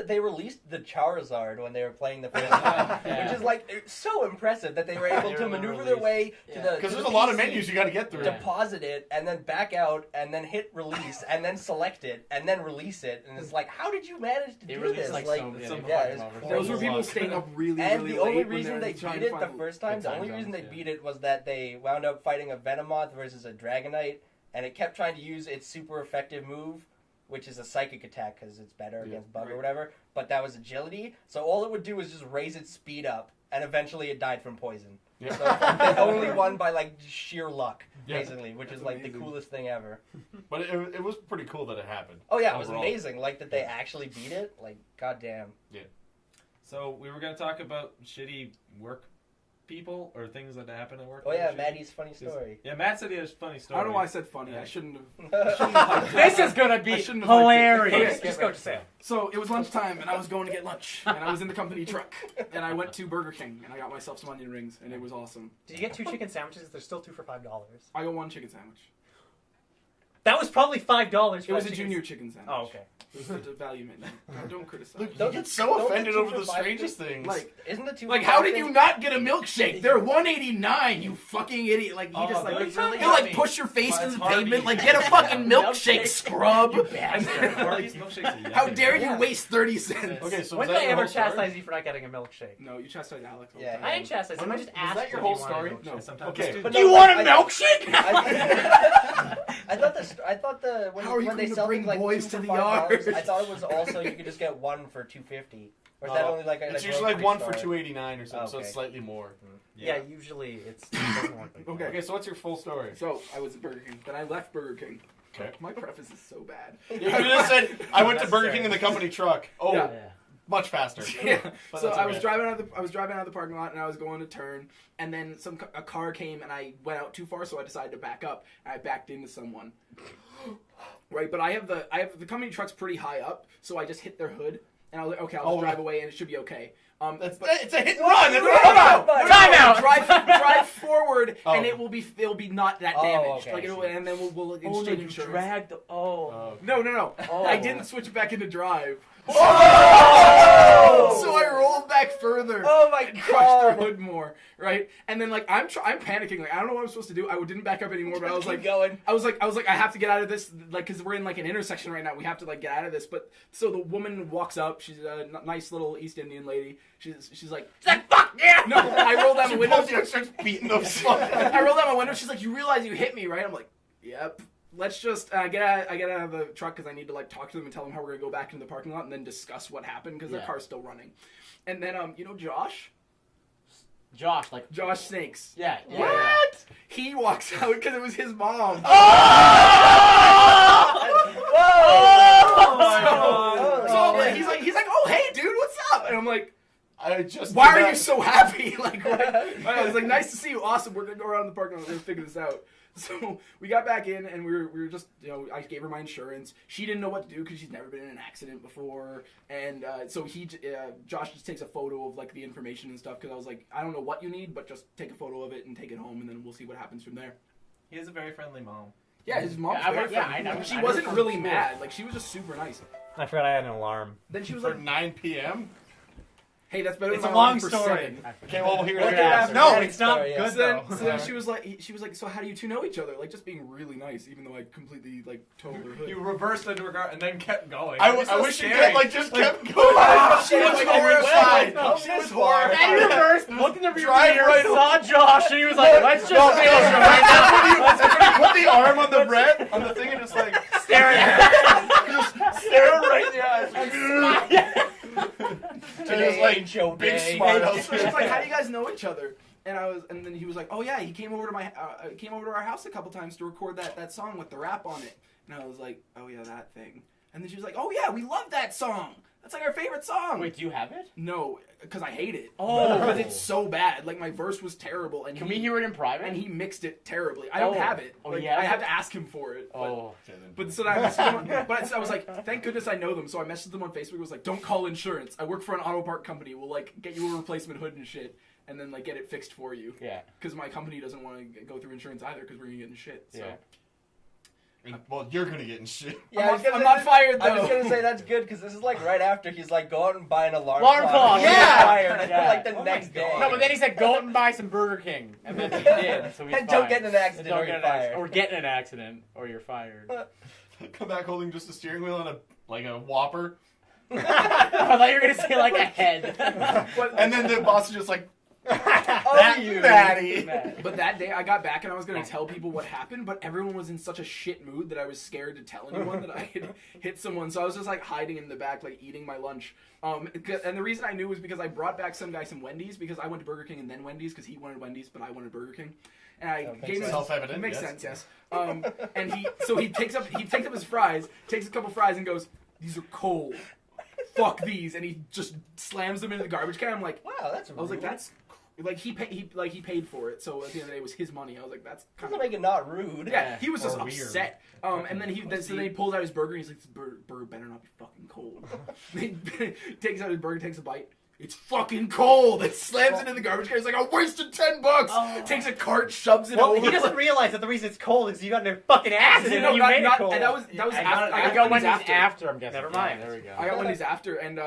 they released the Charizard when they were playing the first time, Yeah. which is like it's so impressive that they were able to maneuver their way to the Because to there's the a lot of PC, menus you got to get through. Yeah. deposit it and then back out and then hit release and then select it and then release it, and it's like, how did you manage to They do released this? like Like, so yeah, many it's fucking crazy. Those were people staying up really, And really the only late when reason they're they trying beat to it the find first time, good the time only zones, reason they yeah. beat it was that they wound up fighting a Venomoth versus a Dragonite, and it kept trying to use its super effective move, which is a psychic attack because it's better against bug or whatever, but that was agility, so all it would do was just raise its speed up, and eventually it died from poison. Yeah. So it's like they only won by like sheer luck, Yeah. basically, which That's is like amazing. the coolest thing ever. But it was pretty cool that it happened. Oh yeah, it was Overall. amazing, like that they actually beat it, like goddamn. So we were gonna talk about shitty work people or things that happen at work. Oh that yeah, are shitty. Maddie's funny story. Yeah, Matt said he has a funny I story. don't know why I said funny. Yeah. I shouldn't have. This is gonna I be shouldn't have liked it. hilarious. Okay, Just go to Sam. So it was lunchtime, and I was going to get lunch, and I was in the company truck, and I went to Burger King, and I got myself some onion rings, and it was awesome. Did you get 2 chicken sandwiches? They're still 2 for $5. I got one chicken sandwich. That was probably $5. It was a junior chicken sandwich. Oh, okay. It was a value menu. Don't criticize. Look, Don't- you get so don't offended the over 2 the for $5 strangest things. Like, Isn't the two? like for how $5 did you not get a milkshake? They're $1.89. You fucking idiot! Like you just like they're really you like yummy. push your face But into the it's pavement. Harvey. Like get a fucking milkshake, scrub. Harvey's milkshakes are yummy. How dare you Yeah. waste 30 cents? okay, so When was did that I your ever whole story? chastise you for not getting a milkshake? No, you chastise Alex. All the Yeah. time. I didn't chastise him. I just asked that your if whole he wanted story? a milkshake. No. Sometimes Okay. it's But Do you no, want a I- milkshake? I thought the when, How are you when they going to sell bring things like boys 2 to for the $5, yard? I thought it was also you could just get one for $2.50. Or is that only like a It's like usually like grocery one for store? $2.89 or something, so Okay. it's slightly more. Yeah, usually it doesn't work like that. Okay. Okay, so what's your full story? So I was at Burger King. Then I left Burger King. Okay. My preface is so bad. You could have said, I went to Burger King in the company truck. Oh, Yeah. much faster. Yeah. But So that's I was okay. driving out of the parking lot, and I was going to turn, and then a car came, and I went out too far, so I decided to back up, and I backed into someone. Right, but I have the company truck's pretty high up, so I just hit their hood, and I was like, okay, I'll just drive away, and it should be okay. It's a hit and run. It's Time out. Drive forward, Oh. and it'll be not that Oh, damaged. okay, Like I it'll, see. and then we'll exchange insurance. Oh. No. Oh. I didn't switch back into drive. Oh! So I rolled back further. Oh my And crushed their god! hood more, right? And then like I'm panicking, like I don't know what I'm supposed to do. I didn't back up anymore, but I was Keep like, going. I was like, I have to get out of this, like, because we're in like an intersection right now. We have to like get out of this. But so the woman walks up. She's a nice little East Indian lady. She's like, Fuck yeah! no. I roll down the window. Pulls you and starts beating the fuck out of you. I roll down my window. She's like, you realize you hit me, right? I'm like, yep. Let's just get out of the truck because I need to like talk to them and tell them how we're gonna go back into the parking lot and then discuss what happened because their Yeah. car's still running. And then you know Josh Josh, Snakes. yeah. What? He walks out because it was his mom. Oh! So I'm like, he's like, oh hey dude, what's up? And I'm like, I just why did are that. you so happy? Like, I was like, nice to see you. Awesome. We're gonna go around the parking lot. We're gonna figure this out. So we got back in, and we were just, you know, I gave her my insurance. She didn't know what to do because she's never been in an accident before, and so Josh just takes a photo of like the information and stuff because I was like, I don't know what you need, but just take a photo of it and take it home, and then we'll see what happens from there. He has a very friendly mom. Yeah, his mom's Yeah, I very work- yeah, friendly. I know. She I know wasn't from really school. mad. Like she was just super nice. I forgot I had an alarm. Then she was For like, 9 p.m.? hey, that's better It's than a my long alarm for story. 7. Okay, well, we'll hear Okay, that after. after. No, Great it's not story, yeah. good So then, though. so then she was like, so how do you two know each other? Like, just being really nice, even though I completely like totaled her hood. You reversed into her car and then kept going. I It's so wish you scary. did, like, just kept going. She was Like, horrified. well, She well, was well, horrified. And he reversed, looked in the rear Drive mirror, right saw Josh, and he was like, let's just No, finish it no, right now. that's when you put the arm on the bread, on the thing, and it's like, Staring at just stare right in the eyes. And just like, Ain't your big day. smile. She's like, how do you guys know each other? And then he was like, oh yeah, he came over to our house a couple times to record that song with the rap on it. And I was like, oh yeah, that thing. And then she was like, oh yeah, we love that song. That's like our favorite song. Wait, do you have it? No, because I hate it. Oh. Because it's so bad. Like, my verse was terrible. And Can we hear it in private? And he mixed it terribly. I don't have it. Oh, Like, yeah? I have to ask him for it. Oh. But so then I messaged them but I was like, thank goodness I know them. So I messaged them on Facebook. It was like, don't call insurance. I work for an auto part company. We'll, like, get you a replacement hood and shit. And then, like, get it fixed for you. Yeah. Because my company doesn't want to go through insurance either because we're going to get in shit. So. Yeah. Well, you're gonna get in shit. Yeah, I'm not fired, though. I was gonna say that's good because this is like right after he's like, go out and buy an alarm Alarm clock, He's yeah. fired. Yeah. Like the Oh my next day. God. No, but then he said, go out and buy some Burger King. And then he did, so he's And don't fine. get in an accident Don't or get you're in an accident. fired. Or get in an accident, or you're fired. Come back holding just a steering wheel and a Whopper, I thought you were going to say, like, a head. and then the boss is just like, Oh, you Maddie. But that day I got back and I was going to tell people what happened, but everyone was in such a shit mood that I was scared to tell anyone that I had hit someone. So I was just like hiding in the back, like eating my lunch. And the reason I knew was because I brought back some guy some Wendy's because I went to Burger King and then Wendy's because he wanted Wendy's, but I wanted Burger King. And I gave him Self-evident, It makes yes. sense, yes. And he takes up his fries, takes a couple fries and goes, "These are cold. Fuck these," and he just slams them into the garbage can. I'm like, Wow, that's. I was like, rude. that's like he paid for it. So at the end of the day, it was his money. I was like, that's kind Doesn't of make it not rude. yeah. He was just Or weird. upset. And then then he pulls out his burger. and He's like, "This burger better not be fucking cold." He takes out his burger, takes a bite. It's fucking cold. It slams it in the garbage can. He's like, "I wasted $10." Takes a cart, shoves it Well, over. he doesn't realize that the reason it's cold is you got in a fucking accident No, and you not- made not- it cold. and that was I after. got Wendy's after, I'm guessing. Never mind. Yeah, there we go. I got Wendy's after, and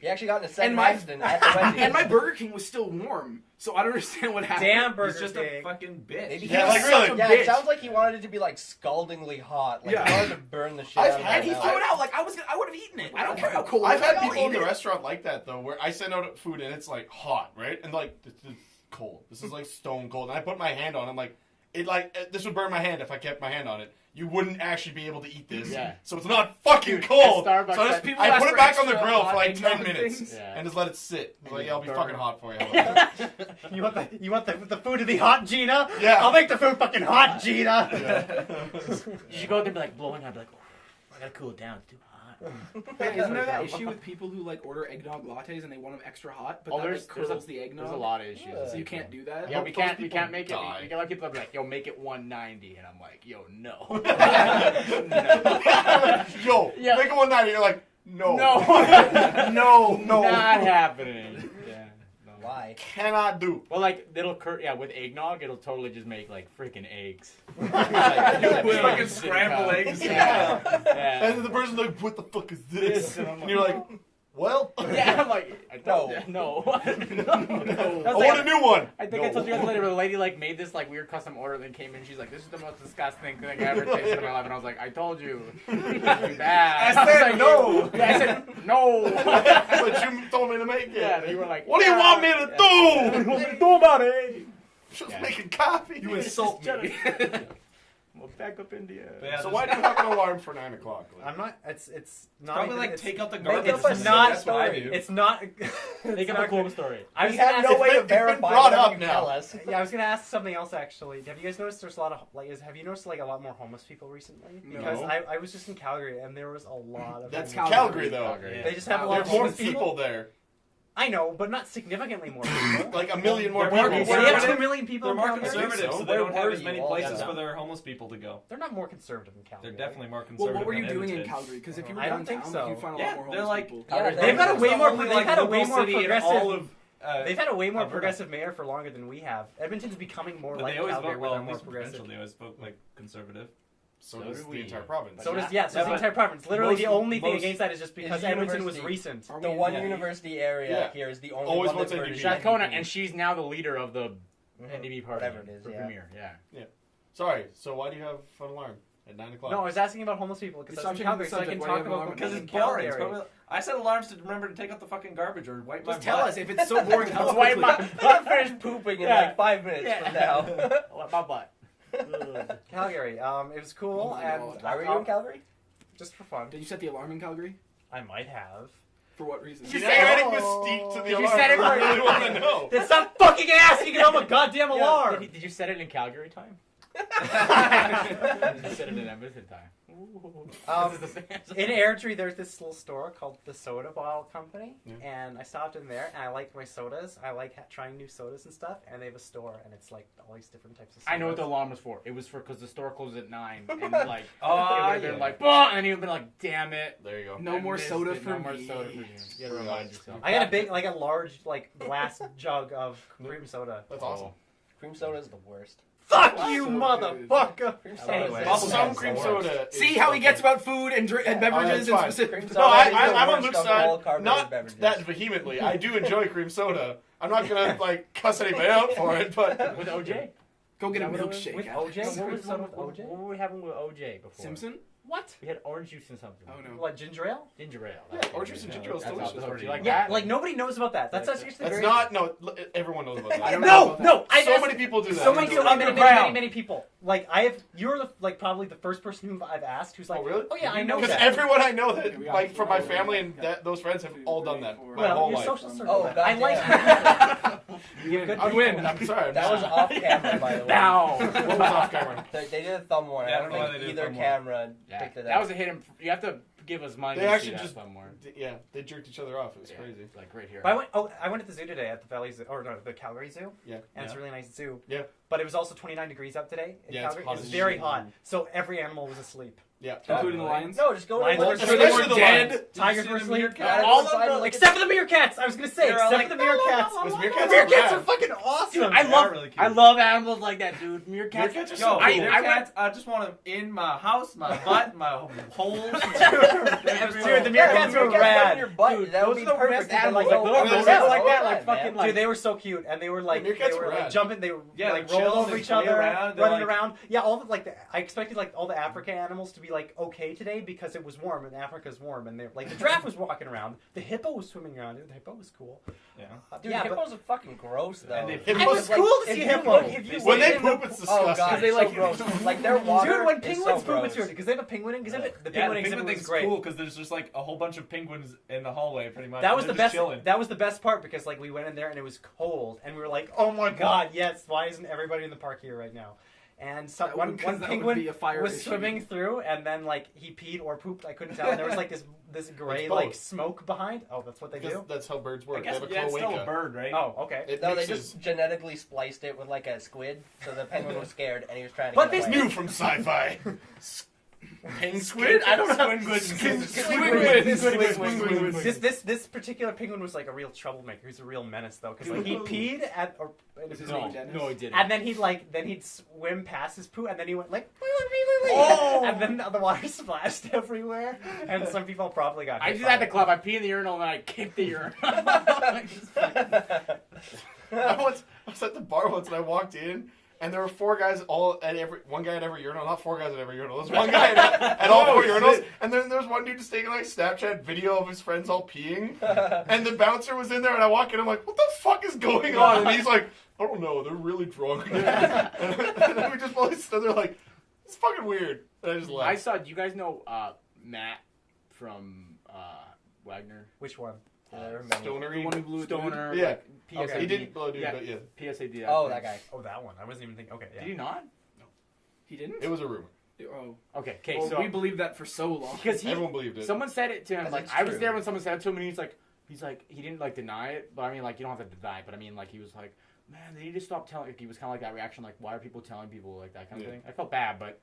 He actually got in a second my- accident at the Wendy's. and my Burger King was still warm. So I don't understand what happened. Damn He's Burger just King. a fucking bitch. Maybe Yeah, he like was really. such a Yeah, bitch. it sounds like he wanted it to be like scaldingly hot. Like Yeah. he wanted to burn the shit I've out of had- it. And he threw it out like I would have eaten it. I don't care how cold. I've it is. had I'll people in eat the it. restaurant like that though, where I send out food and it's like hot, right? And like this is cold. This is like stone cold. And I put my hand on it, I'm like, this would burn my hand if I kept my hand on it. You wouldn't actually be able to eat this. Yeah. So it's not fucking Dude, cold. at Starbucks, So I, people I ask put it for back on the extra grill hot for like eggnog 10 and minutes things. Yeah. and just let it sit. I'm like, yeah, I'll be burn. fucking hot for you. You want the food to be hot, Gina? Yeah. I'll make the food fucking hot, Gina. You should go out there and be like blowing out, be like, "Oh, I gotta cool it down. It's too hot." Hey, isn't there that issue with people who like order eggnog lattes and they want them extra hot, but that like curls the eggnog? There's a lot of issues. Yeah. So you can't do that. Yeah, we can't people make it. die. We get a lot of people be like, "Yo, make it 190," and I'm like, "Yo, no." Yo, Yeah. make it 190. You're like, no. No, No. not happening. Yeah. No. Why? Cannot do. Well, like with eggnog, it'll totally just make like freaking eggs. Fucking scrambled eggs. Yeah. And Yeah. then the person's like, what the fuck is this? This, and I'm And you're like, well, Yeah, I'm like, I told you, no. I want a new one. I think I told you guys later, but the lady like made this like weird custom order, then came in. She's like, "This is the most disgusting thing I ever tasted in my life." And I was like, "I told you, it's bad." I was said like, no. Yeah, I said no. But you told me to make it. Yeah, you were like, What do you want me to What do you want me to do about it? Just Yeah. making coffee. You insult me. Well, back up India. But yeah, So why do you have an alarm for 9 o'clock? I'm not. It's not Probably even, like it's, take out the Make garbage. up a It's not- That's what I do. It's not. Make up a cool story. I We was have gonna no ask, way to it's been verify brought whatever up you now. tell us. Yeah, I was gonna ask something else actually. Have you guys noticed there's a lot of have you noticed like a lot more homeless people recently? Because No. I was just in Calgary and there was a lot of. That's homeless Calgary, though. Calgary. They just have a There lot are of more homeless people there. I know, but not significantly more people. Like a million more They're people. more Do they have conservative. 2 million people They're in more Calgary? conservative, so they Where don't have were as many you all places that for their homeless people to go. They're not more conservative in Calgary. They're definitely more Well, conservative. what were you than doing in Edmonton. Calgary? Because if you were I don't downtown, think so. you'd find a Yeah, lot more homeless they're like- people. Yeah, They've got a It's way the more. only, They've like, had a liberal way more city in progressive. all of, They've had a way more Alberta. progressive mayor for longer than we have. Edmonton's becoming more But like they always Calgary, vote where well. they're At more least progressive. provincial, they always vote like conservative. So So does do the we. entire province. So Yeah. does so Yeah, the but entire province. Literally, the most- only thing most- against that is just because is Edmonton was university. recent. Are The we- one yeah. university area Yeah. here is the only Always one wants that's NDP. voted Strathcona, NDP. and she's now the leader of the NDP party. Whatever it is, for yeah. premier. Yeah. Sorry, so why do you have an alarm at 9 o'clock? No, I was asking about homeless people because Stop that's in changing the Calgary, so I can subject. Why talk do you have an about alarm? Because in it's boring. It's Calgary. probably, I set alarms to remember to take out the fucking garbage or wipe my Just tell butt. us if it's so boring. Tell us Why quickly. I'll finish pooping in Yeah. like 5 minutes from now. What my butt? Calgary. It was cool, Oh my and God. Why were you in Calgary? just for fun. Did you set the alarm in Calgary? I might have. For what reason? You're adding mystique to the Did you alarm. set it I for- really want to know. Then stop fucking asking about my goddamn alarm. Did you set it in Calgary time? You set it in Edmonton time. This is the same. In Airdrie, there's this little store called the Soda Bottle Company, Yeah. and I stopped in there, and I like my sodas. I like trying new sodas and stuff, and they have a store, and it's like all these different types of sodas. I know what the alarm was for. It was for because the store closed at 9, and like, it would Oh, have been yeah. like, bah! And you'd been like, damn it. There you go. No I more missed soda it. for No more me. soda for you. You gotta remind yourself. I got a big, like a large, like glass jug of cream soda. That's awesome. Cream soda is the worst. Fuck you, So motherfucker! Cream soda Anyway. is Also, the some best. cream soda. See is how he so gets good. about food and beverages that's and fine. specific. Cream No, soda is the I'm on worst Luke's of all side. carbonated Not beverages. that vehemently. I do enjoy cream soda. I'm not gonna like cuss anybody out for it, but With OJ? Go get a With milkshake. OJ? What was Soda with OJ? what were we having with OJ before? Simpson? What? We had orange juice and something. Oh no. What, ginger ale? Ginger ale. Yeah, orange juice and ginger ale is That's delicious. awesome. Do you like Yeah, that? like nobody knows about that. That's actually that's very... not. No, everyone knows about I that. don't know No, about that. no, I So many people do that. So many people, many, many, Underground. many, many people. Like I have, you're the, like probably the first person who I've asked who's like, Oh, really? oh yeah, I know Because that. everyone I know that, We got like, from my four. family and those friends have all done that my Well, whole your life. social circle. Oh, then. I goddamn. like. You give good I people. win. I'm sorry. I'm That was not- off camera, by the way. Now. What was off camera? They did a thumb warning. Yeah, I don't I don't know why think they did either thumb warning. camera Yeah, picked it that up. was a hidden. You have to give us money They to actually see that just- somewhere. Yeah, they jerked each other off. It was Yeah, crazy. it's like right here. But I went to the zoo today at the Valley Zoo, or no, the Calgary Zoo, Yeah. and it's a really nice zoo. Yeah. But it was also 29 degrees out today in Yeah, it's Calgary. hot It's as very shit. hot, so every animal was asleep. Yeah. Including the lions? No, just go Lions to were the asleep. Especially the dead. lions. Tigers see were the asleep. meerkats? All Outside of them, like except for the meerkats. I was gonna say, They're all except for the meerkats. Was The meerkats meerkats are are fucking awesome. Dude, I They love, are really cute. I love animals like that, dude. Meerkats. Meerkats are Yo, so cool. I meerkats, I just want them in my house, my butt, my holes. Dude, the Yeah, meerkats if were you get rad. one in your butt, Dude, that would those be are the perfect. best animals, Like, like little rodents like that, like fucking Dude, they were so cute, and they were like, Meerkats they were are like rad. jumping, they were Yeah, like they rolling chill, over they each play other, around, they're running like- around. Yeah, all the I expected like all the African animals to be like okay today because it was warm and Africa's warm, and they're like the giraffe was walking around, the hippo was swimming around. Dude, the hippo was cool. Yeah. Dude, Yeah, hippos are fucking gross, though. And they- It Hippos- was cool to if see you hippo. look- if you When they wait in the- poop, it's Oh disgusting. god, They it's like- so gross. Like their water Dude, when is penguins so poop, gross. it's weird because they have a penguin exhibit. The Yeah, penguin the exhibit penguin was thing's great. cool because there's just like a whole bunch of penguins in the hallway, pretty much. That and was the they're just best. Chilling. That was the best part because like we went in there and it was cold and we were like, oh my god, yes. Why isn't everybody in the park here right now? And That one would- 'cause that would penguin be a fire was issue. swimming through and then like he peed or pooped. I couldn't tell. And there was like this gray It's like both. smoke behind. Oh, that's what they Because do. that's how birds I work. They guess, have a yeah, it's still a cloaca. bird, right? Oh, okay. It No, they mixes. just genetically spliced it with like a squid, so the penguin was scared and he was trying to But get this away. New from sci-fi. Peng squid? I don't know. Squidward. This particular penguin was like a real troublemaker. He's a real menace though, because like he peed at or Was his No, name Dennis? no, he didn't. and then he'd swim past his poo, and then he went like, Oh! and then the water splashed everywhere, and some people probably got. I hit did by that at the it. club. I pee in the urinal and then I kick the urinal. I was at the bar once and I walked in and there were four guys one guy at every urinal, not four guys at every urinal. There was one guy at all four urinals, and then there was one dude just taking like Snapchat video of his friends all peeing, and the bouncer was in there, and I walk in, I'm like, what the fuck is going on? And he's like, I don't know, they're really drunk. and then we just both stood there like, it's fucking weird. And I just I laughed. saw. Do you guys know Matt from Wagner? Which one? There are many. The Stonery. one who blew a dude? Stoner. Yeah. Like, PSAD. He didn't blow dude, Yeah. but yeah. PSAD. Oh, that guy. Oh, that one. I wasn't even thinking. Okay, yeah. Did he not? He didn't? It was a rumor. Oh. Okay. Okay. Well, so we believed that for so long. because Everyone believed it. someone said it to him. Because Like it's I was true. there when someone said it to him, and he's like he didn't like deny it, but I mean like you don't have to deny it, but I mean like he was like, man, they need to stop telling. Like, he was kind of like that reaction, like why are people telling people like that kind of Yeah. thing. I felt bad, but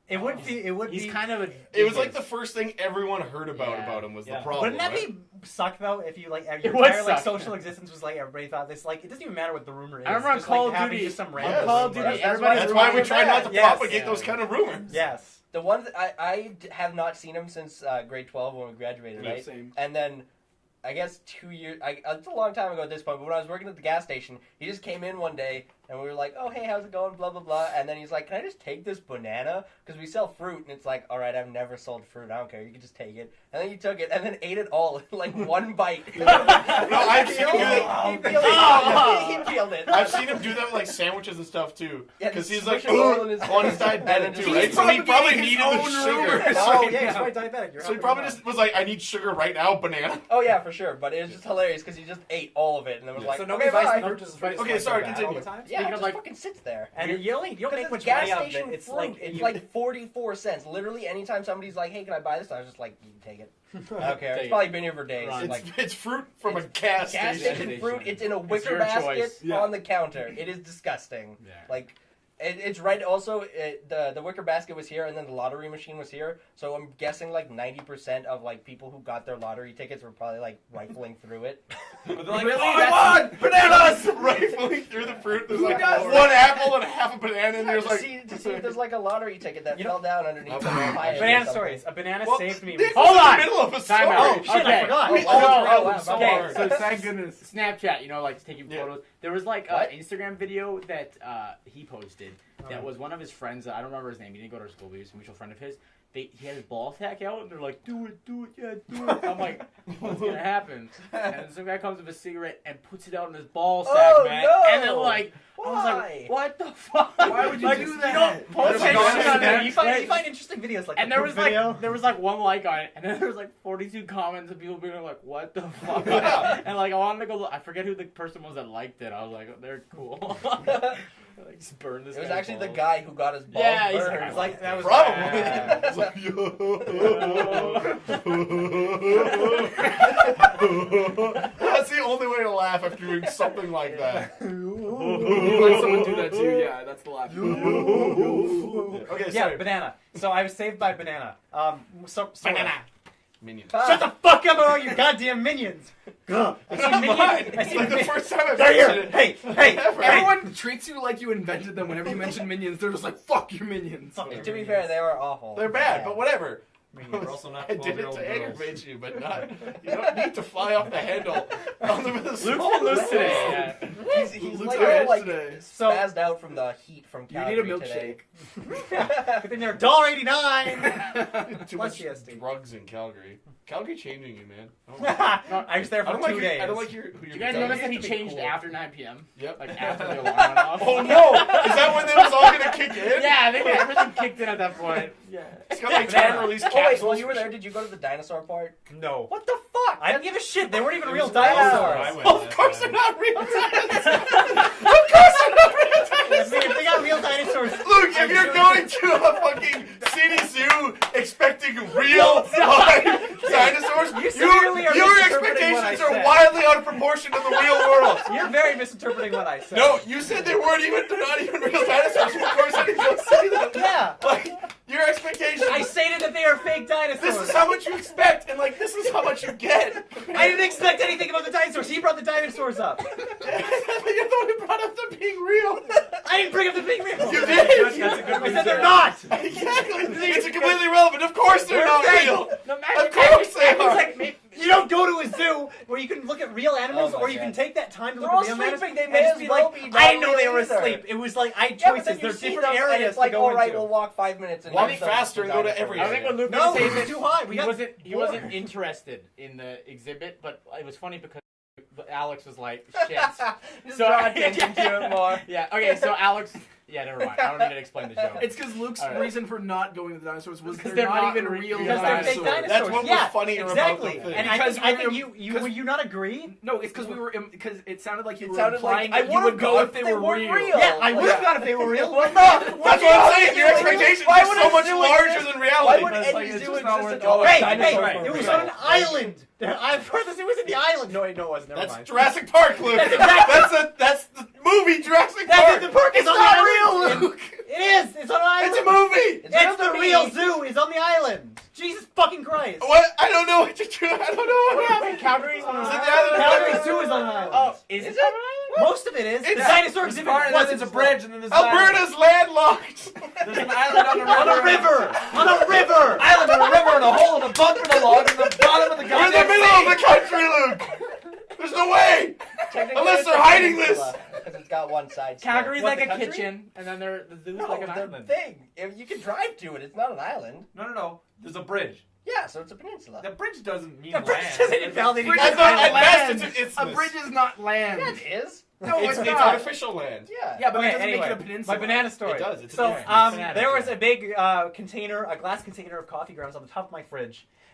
It would be. It would he's be. kind of a. It was like the first thing everyone heard about Yeah. him was Yeah. the problem. Wouldn't that right? be suck though? If you like your It would entire like suck. social existence was like everybody thought this. Like it doesn't even matter what the rumor is. I remember on just, Call like, of having Duty- just some on random Call of rumor. Duty, That's everybody. That's why we try not to Yes. propagate those kind of rumors. Yes. The one that I have not seen him since grade 12 when we graduated, Yeah, right? Same. And then, I guess 2 years, it's a long time ago at this point, but when I was working at the gas station, he just came in one day, and we were like, oh, hey, how's it going, blah, blah, blah, and then he's like, can I just take this banana? Because we sell fruit, and it's like, all right, I've never sold fruit, I don't care, you can just take it. And then he took it, and then ate it all in like one bite. No, I've seen him do He that. peeled it. He peeled it. I've seen him do that with like sandwiches and stuff too. Yeah, Because just he's like, smush it all in his on his face. diabetic And too, then right? just- So he probably propagating his needed the own sugar. rumors. Oh Right yeah, now. he's quite diabetic. You're So he up probably and just was like, I need sugar right now, banana. Oh, yeah, for sure, but it was just hilarious, because he just ate all of it, and then was Yeah. like, So nobody okay, buys bye. fruit just Okay, sorry, continue. all the time. Yeah, Yeah, it Thinking just of like, fucking sits there. And you don't Because make it's much gas money out of station it. It's fruit. like It's like 44 cents. Literally, anytime somebody's like, "Hey, can I buy this?" I was just like, "You can take it." I don't care. Take It's it. probably been here for days. Run. Like It's fruit from a gas gas station. station fruit. It's in a wicker your basket choice. Yeah. on the counter. It is disgusting. Yeah. Like. It's right. Also, the wicker basket was here, and then the lottery machine was here. So I'm guessing like 90% of like people who got their lottery tickets were probably like rifling through it. But they're like, Really? "Oh, That's- I want Bananas! Rifling through the fruit. There's like does? one apple and half a banana, and Yeah, there's to like. see if there's like a lottery ticket that You fell down underneath the pile or Banana something. stories. A banana Well, saved me. this Hold is on! the middle of a story. Time out. Oh shit! I Okay. forgot. Oh, wow, so Okay, hard. so Thank goodness. Snapchat, you know, like taking Yeah. photos. There was like What? an Instagram video that he posted that was one of his friends. I don't remember his name. He didn't go to our school, but he was a mutual friend of his. He had his ball sack out, and they're like, do it, yeah, do it. I'm like, what's gonna happen? And then some guy comes with a cigarette and puts it out in his ball sack, Oh, man. no! And then like, I was Why? like, what the fuck? Why would you Like, do You that? don't post There's that a shit on there. You find interesting videos like And the there poop was video. like one like on it, and then there was like 42 comments of people being like, "What the fuck?" Yeah. And like I wanted to go look. I forget who the person was that liked it. I was like, oh, "They're cool." Like just burn this. It was guy's actually the balls. guy who got his balls Yeah, he's burned. like that was Probably. bad. It's like, That's the only way to laugh after doing something like that. You let someone do that too, yeah, that's the laugh. Okay, Yeah, sorry. banana. So I was saved by banana. Banana. Minions. Shut the fuck up about your goddamn minions. I see minions. I see Like the minions. first time I've They're here. mentioned it. Hey, hey, Ever. hey. Everyone treats you like you invented them whenever you mention minions. They're just like, fuck your minions. Fuck To be fair, they were awful. They're bad, but whatever. We're also not I did it 12-year-old to girls. aggravate you, but not. You don't need to fly off the handle on the Luke's small been loose road. today. Yeah. He's Luke's like, on edge all, like today. So- spazzed out from the heat from You need a Calgary today. milkshake. Good thing they're $1.89. Too Plus much GST. drugs in Calgary. Calgary changing you, man. I was there I for don't 2 like days. your, I don't like your. Who Did you're you guys dating. notice that he Pretty changed cool. after 9 p.m.? Yep. Like after the alarm went off. Oh no! Is that when it was all gonna kick in? Yeah, I think everything kicked in at that point. Yeah. It's got like Banana. 10 release Oh wait, capsules. while you were there, did you go to the dinosaur part? No. What the fuck? I didn't give a shit. They weren't even It real was the last time I dinosaurs. went Of last course time. they're not real dinosaurs. Of course they're not real If dinosaurs. they got real dinosaurs. Look, if you're going to a fucking city zoo expecting real live dinosaurs, You severely are your misinterpreting what I expectations are said. wildly out of proportion to the real world. You're very misinterpreting what I said. No, you said they're not even real dinosaurs. Of course I didn't say that. Yeah. Like, your expectations. I stated that they are fake dinosaurs. This is how much you expect, and like, this is how much you get. I didn't expect anything about the dinosaurs. He brought the dinosaurs up. But you're the one who brought up them being real. I didn't bring up the big real. You did. That's a good I said they're not. Exactly. It's completely irrelevant. Of course they're not fake. real. No, Of course they It's are. like you don't go to a zoo where you can look at real animals, Oh my or you can God. take that time to They're look all at real animals. sleeping. They and may just as be well like, be I not didn't know they real were either. asleep. It was like I had Yeah, but choices. then you There's see different them, and areas it's like, to go all right, into. we'll walk 5 minutes. And Walk do faster and go to every I think what Luke No, was saying it's too high. he wasn't interested in the exhibit, but it was funny because Alex was like, shit. Just So- draw attention to it more. Yeah, okay, so Alex... Yeah, never mind. I don't need to explain the joke. It's because Luke's All right. reason for not going to the dinosaurs was Because they're they're not not even real real Because they're fake dinosaurs. dinosaurs. That's what was yeah, funnier about exactly. the thing. And Because I we think were- you would you not agree? No, it's because we were because it sounded like you It were sounded like implying I that you would would've go gone if they were real. Yeah, I Like, would have gone if they were real. Well, no, That's what I'm saying. Your expectations Why are would so a much zoo larger exist? than Why reality. would It's any like, it's zoo just not exist worth at all? going. Hey, Dinosaurs hey, were it was real. on an island. I've heard this. It was in the island. No, it was. Never That's mind. Jurassic Park, Luke. That's exactly- That's the movie Jurassic That's Park. the park is It's on not the real, island. Luke. It is. It's on an island. It's a movie. It's the real zoo. Is on the island. Jesus fucking Christ. What? I don't know what you're doing. I don't know what happened. Calgary's on Is it an the island? island? Calgary Zoo is on an island. Oh, Is is it on it? an island? Most of it is. The It's- dinosaur There's exhibit part, and then wasn't there's a bridge, and then there's an island. Alberta's landlocked. There's an island on the river. on a river. On a river. Island on a river and a hole in the bunk for the log and the bottom of the We're in the goddamn middle sea. of the country, Luke. There's no way. Technically, Unless it's they're a hiding peninsula, Because it's got one side. still. Calgary's What, like the a country? kitchen, and then the zoo's No, like an the island. thing. If you can drive to it. It's not an island. No. There's a bridge. Yeah, so it's a peninsula. The bridge doesn't mean The bridge land. doesn't invalidate Bridge I is thought not at best land. it's an A isthmus. bridge is not land. Yeah, it is. No, It's it's not. artificial land. Yeah. Yeah, but Okay, that doesn't anyway, make it a peninsula. my banana story. It does. It's So, a there was yeah. a big container, a glass container of coffee grounds on the top of my fridge,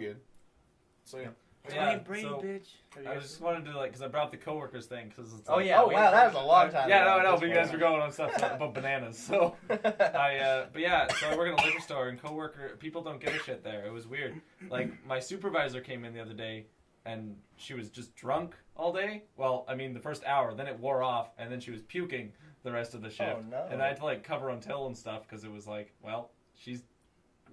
good. So yeah. Yeah, brain, so bitch. I just wanted to like, because I brought up the coworkers thing, because it's Oh, like, yeah. Oh wow, that was a long time. Yeah, ago no, at no, this but you guys point. were going on stuff about bananas. So but yeah, so I work in a liquor store, and people don't give a shit there. It was weird. Like, my supervisor came in the other day, and she was just drunk all day. Well, I mean, the first hour, then it wore off, and then she was puking the rest of the shift. Oh, no. And I had to like cover until and stuff, because it was like, well, she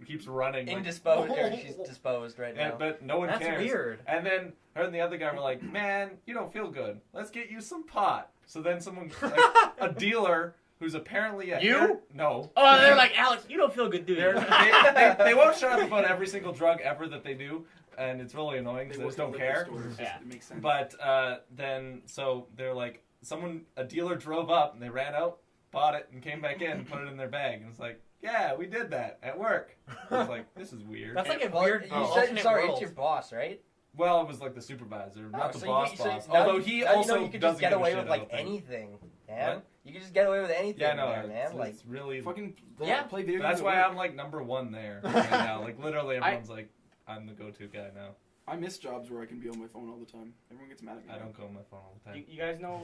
keeps running. Like, Indisposed, or she's disposed right yeah, now. but no one That's cares. weird. And then her and the other guy were like, "Man, you don't feel good. Let's get you some pot." So then someone, like, a dealer who's apparently You? no, Oh, they're like, Alex, you don't feel good, dude. they won't shut up about every single drug ever that they do, and it's really annoying because they just don't care. Yeah. It makes sense. But then, so they're like, a dealer drove up and they ran out, bought it, and came back in and put it in their bag. And it's like, yeah, we did that at work. I was like, this is weird. That's like a Well, weird. You said, alternate sorry, world. it's your boss, right? Well, it was like the supervisor, not the so boss. you, so boss. now Although you- he now also you know you could doesn't just get give a away shit, with I like don't think. anything, man. What? You could just get away with anything, Yeah, no, there, man. it's, Like, it's really. Fucking Yeah. play video That's games why at work. I'm like number one there right now. Like literally, everyone's like, I'm the go-to guy now. I miss jobs where I can be on my phone all the time. Everyone gets mad at me. I don't go on my phone all the time. You guys know.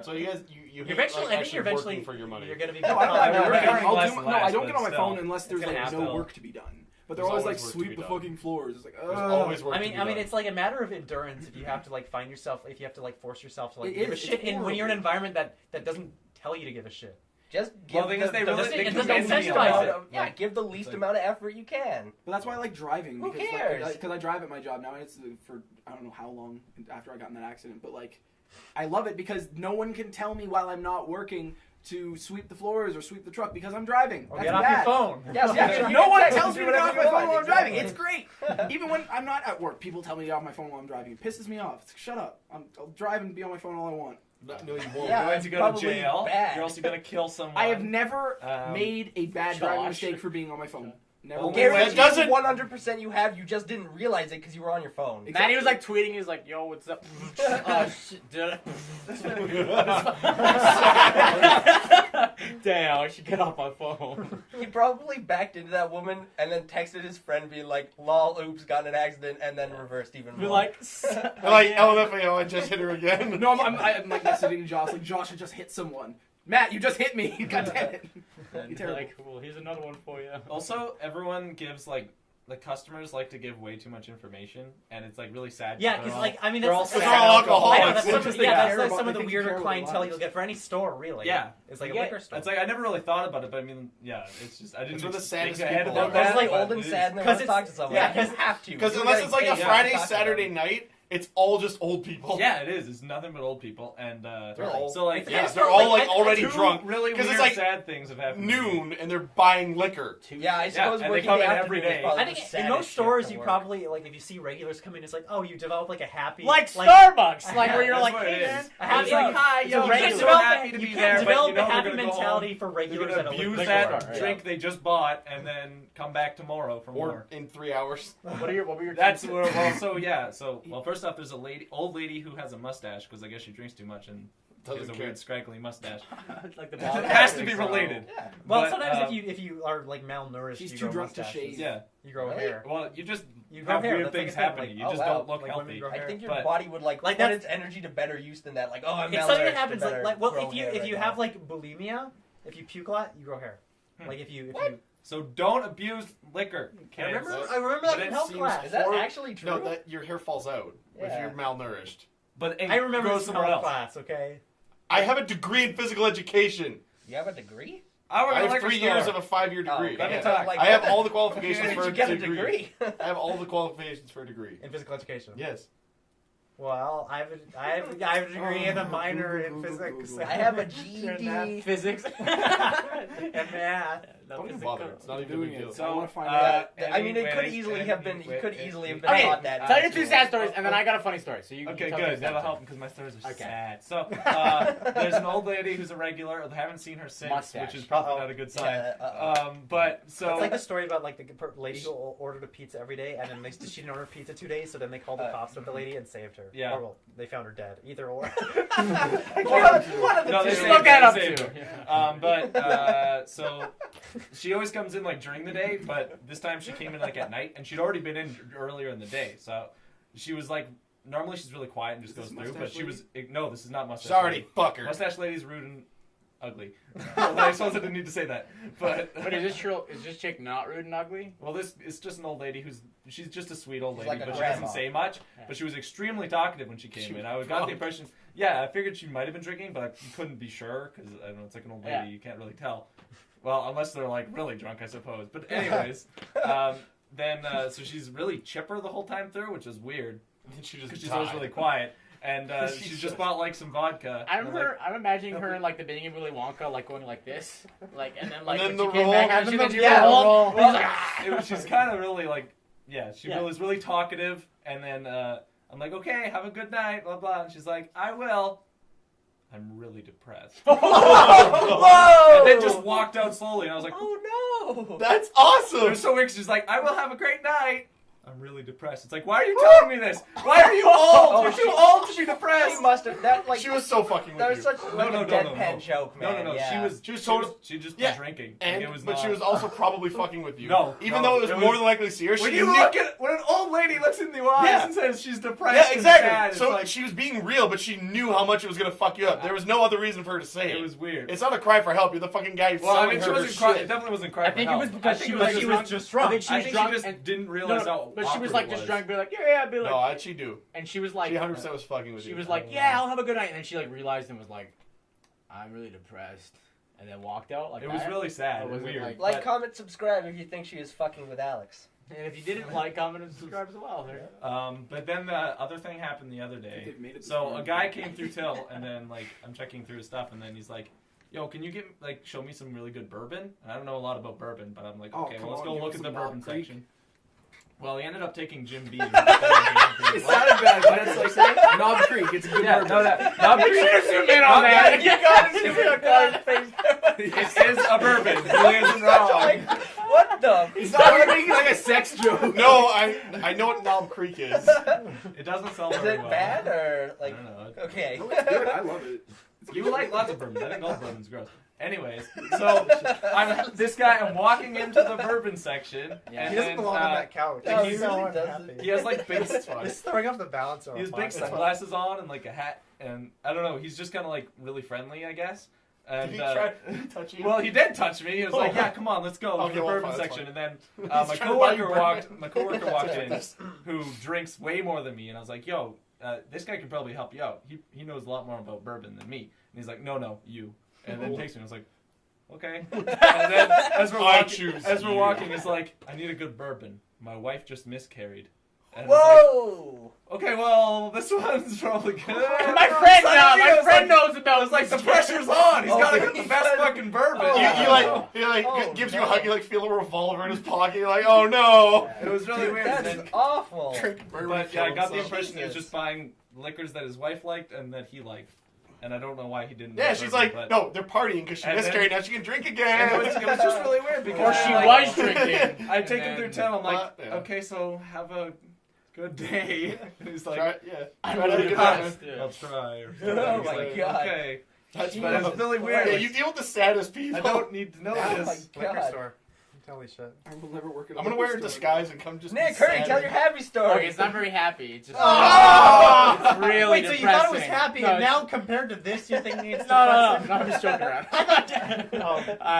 So you guys, you hate, Eventually, like, I think actually you're eventually working for your money. you're gonna be. No, I don't. I I work work, on I'll less do, and no, I less, don't get but on my still. phone unless there's gonna like happen. no work to be done. But they're There's always like always work to be sweep the done. fucking floors. It's like There's always work I to mean, be I mean, done. it's like a matter of endurance. If you have to like find yourself, if you have to like force yourself to like It give a is, shit, it's and when you're in an horrible. environment that doesn't tell you to give a shit. just Well, give the thing is, they really- least they amount don't incentivize it. yeah, Like, give the least like- amount of effort you can. But that's why I like driving. Who Because cares? Because I drive at my job now. And it's for I don't know how long after I got in that accident. But like, I love it because no one can tell me while I'm not working to sweep the floors or sweep the truck because I'm driving. Or That's get off bad. your phone. Yes, Yeah, you no can one text tells and me do to get off whatever my you phone while I'm want, driving. exactly. It's great. Even when I'm not at work, people tell me to get off my phone while I'm driving. It pisses me off. It's like, shut up. I'll drive and be on my phone all I want. No, you won't. Yeah, You're going it's to go to probably jail. bad. You're also going to kill someone. I have never Um, made a bad driving Josh. mistake for being on my phone. Never. Well, once. Guaranteed That doesn't- 100% you have. You just didn't realize it because you were on your phone. Maddie was like tweeting. He was like, "Yo, what's up?" Oh shit, dude. Damn, I should get off my phone. He probably backed into that woman and then texted his friend being like, lol, oops, got in an accident, and then reversed even Be more. like, Like, LMFAO, I just hit her again. No, I'm like messaging Josh. Like, Josh, I just hit someone. Matt, you just hit me. God damn it. You're and terrible. like, well, here's another one for you. Also, everyone gives like the customers like to give way too much information, and it's like really sad. Yeah, they're because all- like I mean, they're that's all They're all alcoholics. I know, that's They some, just yeah, care that's like about- some of they the think you care weirder about clientele lives. you'll get for any store, really. Yeah. It's like a Yeah, liquor store. It's like I never really thought about it, but I mean, yeah, it's just I didn't. It's where the think saddest ahead people about are. That's that, like but old and it is- sad and they 'Cause want to talk to it's- someone. yeah, You have to. Because You unless gotta it's like a take time Friday, to talk to them. Saturday night, it's all just old people. Yeah, it is. It's nothing but old people, and They're all, so like Yeah, yeah, they're all like like, already two drunk. really 'Cause weird, it's like sad things have happened. noon and they're buying liquor. Yeah, I suppose and they working come the in afternoon every is day. probably I the think in saddest most shift stores to you work. probably like if you see regulars come in, it's like, oh, you develop like a happy Like like Starbucks, like where you're That's like, what hey it man, is. a happy it's like, hi, you yo, can't regular. develop, Happy to you be can't there, but develop you know a they're happy gonna go mentality for You're regulars gonna at a abuse liquor that store. drink they just bought and then come back tomorrow for Or more. in 3 hours. What were your That's two- where, well, so yeah, well, first off, there's a old lady who has a mustache because I guess she drinks too much and she has Doesn't a care. weird scraggly mustache. like the It ball. has to be related. Yeah. Well, But, sometimes if you are like malnourished, She's you too grow drunk to mustaches. shave. Yeah. You grow Really? hair. Well, you just You grow have hair. weird That's like things a thing, happening. like, You oh, just wow. don't look Like women healthy. grow I hair. think your But- body would like Like put that's- its energy to better use than that. Like, oh, I'm It's something that malnourished, happens I like better well grow if you hair if you right have now. like bulimia, if you puke a lot, you grow hair. Like if you What? So don't abuse liquor. I kids. remember that But from it health seems class. Is that Or- actually true? No, that your hair falls out if Yeah. you're malnourished. But it I remember goes this from somewhere health else. class. Okay. I have a degree in physical education. You have a degree? I work I in a have liquor 3 store. years of a 5-year Oh, degree. okay. Let me Yeah. talk. Like, I have what all the Where qualifications did for you a get a degree. degree? I have all the qualifications for a degree. In physical education. Yes. Well, I have a degree and a minor in physics. I have a GED. Physics and math. Don't even bother. It's not even a doing big it. deal. So, I want to find I out. mean, it could anyways, easily have been. You could easily have been Okay, taught that. tell in your two school. sad stories, and then I got a funny story. So you Okay, you tell good. two sad That'll stories. help because my stories are Okay. sad. So there's an old lady who's a regular. I haven't seen her since, Mustache. which is probably Uh-oh. not a good sign. Yeah, But so It's like the story about like the lady who ordered a pizza every day, and then she didn't order pizza 2 days, so then they called the cops with the lady and saved her. Yeah. Or, well, they found her dead. Either or. One of the No, two. they Just saved look her, that they up saved too. her. So she always comes in like during the day, but this time she came in like at night, and she'd already been in earlier in the day. So she was like, normally she's really quiet and just Is this goes through, but Mustache she was, no, this is not Mustache Sorry, Lady. fucker. Mustache Lady's rude and ugly. Well, I suppose I didn't need to say that. But But is this chick not rude and ugly? well, this is just an old lady she's just a sweet old She's lady, like a but she grandma. doesn't say much. Yeah. But she was extremely talkative when she came in. I got drunk. the impression, I figured she might have been drinking, but I couldn't be sure because I don't know, it's like an old lady, Yeah. you can't really tell. Well, unless they're like really drunk, I suppose. But anyways, so she's really chipper the whole time through, which is weird She because just she's always died. really quiet. And she's just bought like some vodka. I'm and, like, imagining her in like the beginning of Willy Wonka, like going like this, like, and then like And then when the she came roll, back and after then she the- rolled. well, He's like, "Ah!" she's kind of really like, she Yeah. was really talkative. And then I'm like, okay, have a good night, blah blah. And she's like, I will. I'm really depressed. Whoa! And then just walked out slowly, and I was like, Oh no! That's it awesome. was so weird. She's like, I will have a great night. I'm really depressed. It's like, why are you telling me this? Why are you old? You're too old to be depressed. She must have that like She was so fucking that with was you. such like a deadpan joke, man. No. Yeah. She was total- she just Yeah. was drinking. And, Like, it was but she not- was also probably fucking with you. No, Even no, though it was it more was- than likely serious. When she you knew- look at when an old lady looks in the eyes Yeah. and says she's depressed, Yeah, and exactly. sad, it's So like, she was being real, but she knew how much it was gonna fuck you up. There was no other reason for her to say it. it was weird. It's not a cry for help. You're the fucking guy Well, I selling mean, she her wasn't her crying. shit. It definitely wasn't crying. I think for it was help. because I think she it was just just drunk. I think she I was think drunk she just and didn't realize how. but she was awkward like it just drunk, be like, be like, No, I'd she do. and she was like, She 100% was fucking with she you. was like, yeah, I'll have a good night, and then she like realized and was like, I'm really depressed, and then walked out like It was that. really sad Or and was it weird. Like, but, comment, subscribe if you think she is fucking with Alex. And if you didn't like, comment, and subscribe as well. There. but then the other thing happened the other I think day. they've made it this So far. a guy came through till, and then like I'm checking through his stuff, and then he's like, "Yo, can you show me some really good bourbon?" And I don't know a lot about bourbon, but I'm like, Oh, "Okay, come well let's on, go give look us at the some Knob bourbon Creek. section." Well, he ended up taking Jim Beam. It sounded bad, but that's like Knob Creek. It's a good Yeah, bourbon. no, that Knob You Creek. should have zoomed in on that. You got it. It is a bourbon. It really isn't wrong. Like, what the? He's not making like a sex joke. No, I know what Knob Creek is. It doesn't sell Is very it well. bad or I like? don't know. Okay. No, it's good. I love it. You like lots of bourbons. I think all bourbon's gross. Anyways, so I'm walking into the bourbon section, and He doesn't then, belong on that couch. No, He's he really so doesn't. unhappy. he has like big, He's throwing off the balance. he has big sunglasses on and like a hat, and I don't know. He's just kind of like really friendly, I guess. And Did he try to touch you? well, he did touch me. He was like, "Yeah, come on, let's go to Okay, the well, bourbon fine, that's section." And then He's my trying to buy you coworker bourbon. walked in, who drinks way more than me, and I was like, "Yo, this guy could probably help you out. He knows a lot more about bourbon than me." And he's like, "No, you." And then takes me. I was like, "Okay." And then as we're walking, he's like, "I need a good bourbon. My wife just miscarried." And I was Whoa! like, okay, well, this one's probably good. My friend now. My friend knows about. It's like the pressure's on. He's gotta get the best fucking bourbon. Oh. He Oh, gives you no. a hug. You like feel a revolver in his pocket. You're like, oh no. It was really Dude, weird. And that's then, awful. Drink bourbon. but yeah, I got the kill impression he was Jesus. just buying liquors that his wife liked and that he liked, and I don't know why he didn't. Yeah, like she's bourbon, like, but- no, they're partying because she And miscarried. then- Now she can drink And again. it was just really weird because Or she like, was drinking. I take him And through then- town. I'm like, Well, yeah. okay, so have a good day. And he's like, Try, yeah. I'm Try to really get that. depressed. I'll try. Or Oh something. my He's like, God. Okay, That's but it's really weird. Yeah, you deal with the saddest people. I don't need to know Oh this. my Liquor God. store. Holy shit. I will never work at a I'm gonna wear a liquor store. disguise and come just. Nick, be hurry, sad. tell your happy story. Okay, it's not very happy. It's just. Oh! It's really Wait, so depressing. you thought it was happy, No, and it's- now compared to this, you think it's No, depressing? I'm just joking around.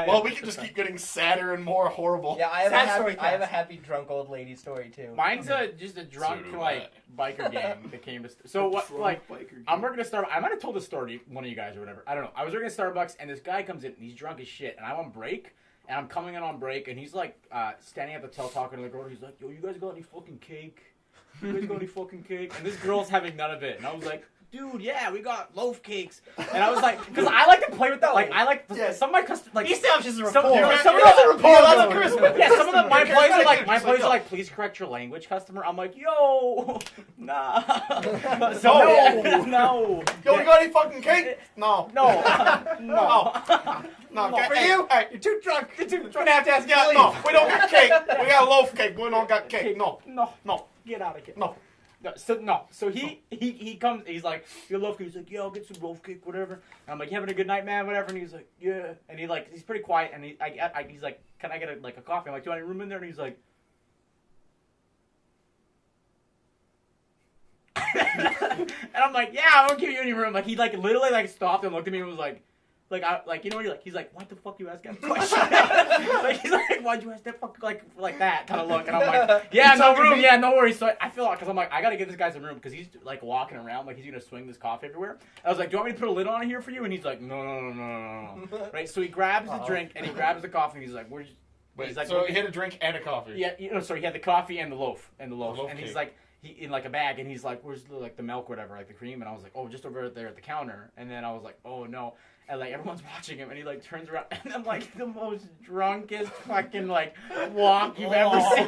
Well, we can just keep getting sadder and more horrible. Yeah, I have, Sad a happy, story I have a cast. happy drunk old lady story too. Mine's just a drunk So do like biker gang that came to. So what? Drunk Like biker I'm gang. working at Starbucks. I might have told this story to one of you guys or whatever. I don't know. I was working at Starbucks and this guy comes in and he's drunk as shit and I'm on break and I'm coming in on break and he's like standing at the till talking to the girl. He's like, "Yo, you guys got any fucking cake? You guys got any fucking cake?" And this girl's having none of it. And I was like, "Dude, yeah, we got loaf cakes." And I was like, because I like to play with that. Like I like Yeah. some of my customers like. He establishes a Some, rapport. some of those are rapport. that's though. a charisma. Yeah, some of them, my employees are like, my Just employees like, are like, "Please correct your language, customer." I'm like, "Yo, nah, No. no, Yo, you got any fucking cake? No. no, no." No, No, okay. for Hey, you, hey. you're too drunk. You're gonna have to ask Yeah, you to no, leave. we don't got cake. We got loaf cake. We don't got cake. No, No, no, get out of here. no. So he comes. He's like, "You loaf cake?" He's like, "Yeah, I'll get some loaf cake, whatever." And I'm like, "You having a good night, man?" Whatever. And he's like, "Yeah." And he's pretty quiet. And he's like, "Can I get a coffee?" I'm like, "Do you want any room in there?" And he's like, And I'm like, yeah, I won't give you any room. Like he like literally like stopped and looked at me and was like you know what you're like? He's like, why the fuck you ask that question? Like he's like, why'd you ask that fuck like that kind of look? And I'm like, yeah, no room, yeah, no worries. So I feel like because I'm like, I gotta give this guy some room because he's like walking around like he's gonna swing this coffee everywhere. I was like, do you want me to put a lid on it here for you? And he's like, no. Right? So he grabs the drink and he grabs the coffee. And he's like, where's? Wait, he's like, so he had a drink and a coffee. Yeah, you know, so he had the coffee and the loaf and loaf he's cake. like. He in like a bag, and he's like, "Where's the milk, whatever, like the cream?" And I was like, "Oh, just over there at the counter." And then I was like, "Oh no!" And like everyone's watching him, and he like turns around, and I'm like the most drunkest fucking like walk you've ever seen.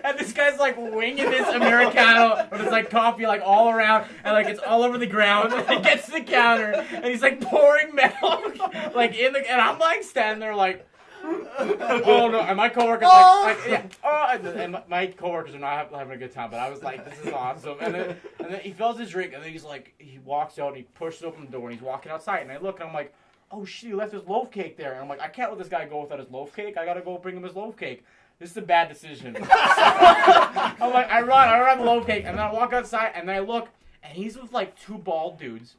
And this guy's like winging his Americano with his like coffee like all around, and like it's all over the ground. And he gets to the counter, and he's like pouring milk like in the, and I'm like standing there like. Oh no! And my coworkers like yeah. Oh, and my coworkers are not having a good time. But I was like, this is awesome. And then he fills his drink, and then he's like, he walks out and he pushes open the door and he's walking outside. And I look and I'm like, oh shit, he left his loaf cake there. And I'm like, I can't let this guy go without his loaf cake. I gotta go bring him his loaf cake. This is a bad decision. I'm like, I run the loaf cake, and then I walk outside and then I look, and he's with like two bald dudes,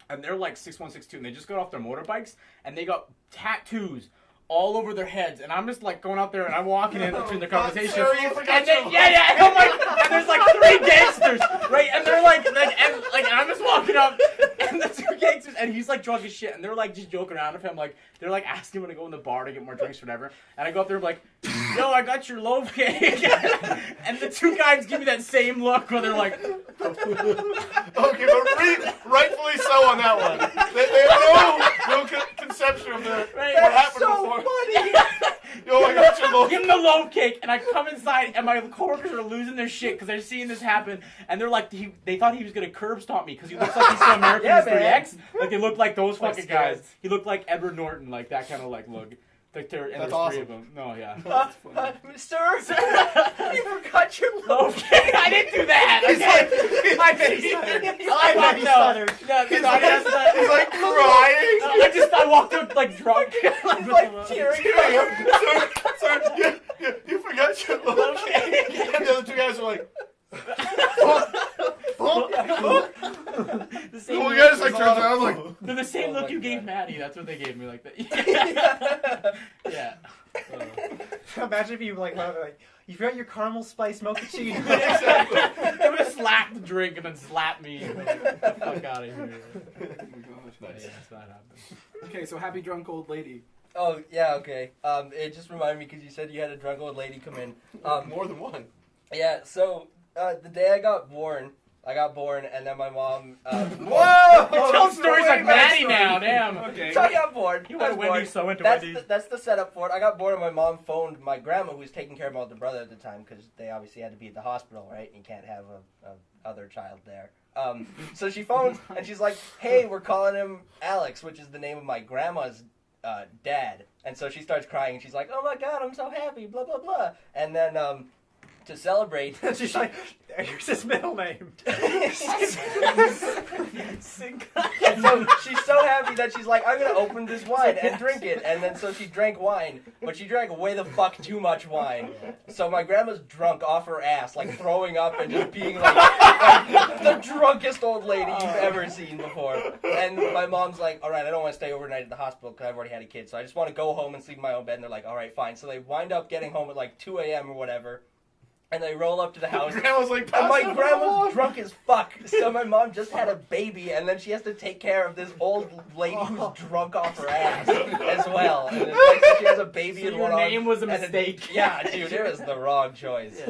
and they're like 6'1", 6'2", and they just got off their motorbikes and they got tattoos all over their heads, and I'm just like going out there and I'm walking in between the conversation. Sir, you forgot And then, your yeah, and I'm like, and there's like 3 gangsters, right? And they're like, and I'm just walking up, and the 2 gangsters, and he's like drunk as shit, and they're like just joking around with him, like they're like asking him to go in the bar to get more drinks or whatever. And I go up there and I'm like, yo, I got your loaf cake. And the 2 guys give me that same look where they're like, Okay, but rightfully so on that one. They have no conception of Right. what happened so before. funny. Yo, I got your loaf. give him the loaf cake, and I come inside, and my coworkers are losing their shit because they're seeing this happen, and they're like, they thought he was gonna curb stomp me because he looks like he's from American Yeah, History man. X. Like they look like those Like fucking scared. guys. He looked like Edward Norton, like that kind of like look. Like there, and That's there's 3 awesome. of them. No, yeah. Sir, you forgot your loaf. Okay, I didn't do that. Okay, my face. I walked out. No, He's I didn't. He's like crying. I walked out like drunk. He's like tearing up. Sir, you forgot your loaf. And the other 2 guys are like, The same one look- guy just like turns around like, They're the same Oh look my you gave God. Maddie. That's what they gave me. Like that. Yeah. Imagine if you like you forgot your caramel spice mochaccino. They would have slapped the drink and then slapped me. Get the fuck out of here. Oh my gosh. But yeah, that's not happening. Okay, so happy drunk old lady. Oh yeah, okay. It just reminded me because you said you had a drunk old lady come in. more than one. Yeah. So the day I got born, and then my mom. Whoa! You're telling stories like Maddie now, damn. Okay. So I got born. You I went was to Wendy's, born. so I went to That's Wendy's. that's the setup for it. I got bored, and my mom phoned my grandma, who was taking care of my older brother at the time, because they obviously had to be at the hospital, right? You can't have a other child there. So she phones, and she's like, "Hey, we're calling him Alex," which is the name of my grandma's dad. And so she starts crying, and she's like, "Oh my God, I'm so happy!" Blah blah blah. And then to celebrate, She's like, here's his middle name. and so she's so happy that she's like, I'm gonna open this wine and drink it. And then so she drank wine, but she drank way the fuck too much wine. So my grandma's drunk off her ass, like throwing up and just being like the drunkest old lady you've ever seen before. And my mom's like, all right, I don't want to stay overnight at the hospital because I've already had a kid, so I just want to go home and sleep in my own bed. And they're like, all right, fine. So they wind up getting home at like 2 a.m. or whatever. And they roll up to the house. Grandma's like, And my "Pass it grandma's along." drunk as fuck, so my mom just had a baby, and then she has to take care of this old lady who's drunk off her ass as well. And it's like so she has a baby So in your one arm. name was a and mistake. Yeah, dude, it was the wrong choice.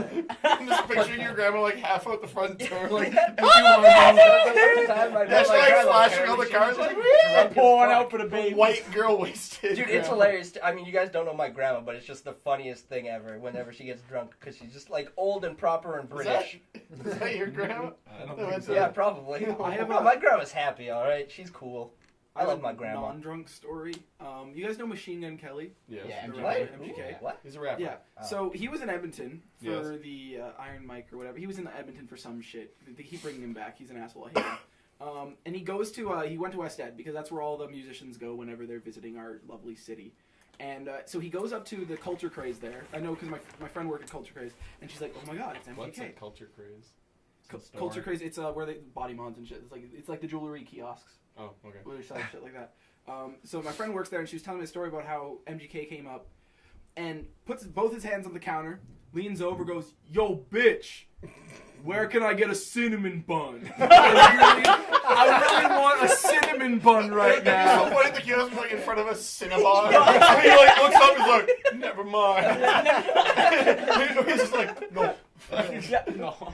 I'm just picturing your grandma like half out the front door, like, Yeah, empty wine bottle. yeah, She's like flashing all the cars, like, I'm pouring out for the baby. white girl wasted. Dude, it's hilarious. I mean, you guys don't know my grandma, but it's just the funniest thing ever whenever she gets drunk, because she's just like old and proper and British. Is that your grandma? I don't No, think it's so. Yeah, probably. I have No, a- my grandma's happy, alright? She's cool. I have love a my grandma. Non-drunk story. You guys know Machine Gun Kelly? Yes. Yeah, The MGK. rapper, What? MGK. What? He's a rapper. Yeah. Oh. So he was in Edmonton for Yes. the Iron Mike or whatever. He was in Edmonton for some shit. They keep bringing him back. He's an asshole. I hate him. And he goes to he went to West Ed because that's where all the musicians go whenever they're visiting our lovely city. And so he goes up to the Culture Craze there. I know because my friend worked at Culture Craze, and she's like, "Oh my God, it's MGK." What's a culture craze? Culture Crazy. It's where they body mods and shit. It's like the jewelry kiosks. Oh, okay. Where they sell shit like that. So my friend works there, and she was telling me a story about how MGK came up and puts both his hands on the counter, leans over, goes, "Yo, bitch, where can I get a cinnamon bun? I really want a cinnamon bun right now." It's so funny the kiosk was like in front of a Cinnabon. And he like looks up and is like, "Never mind." He's just like, "No." No.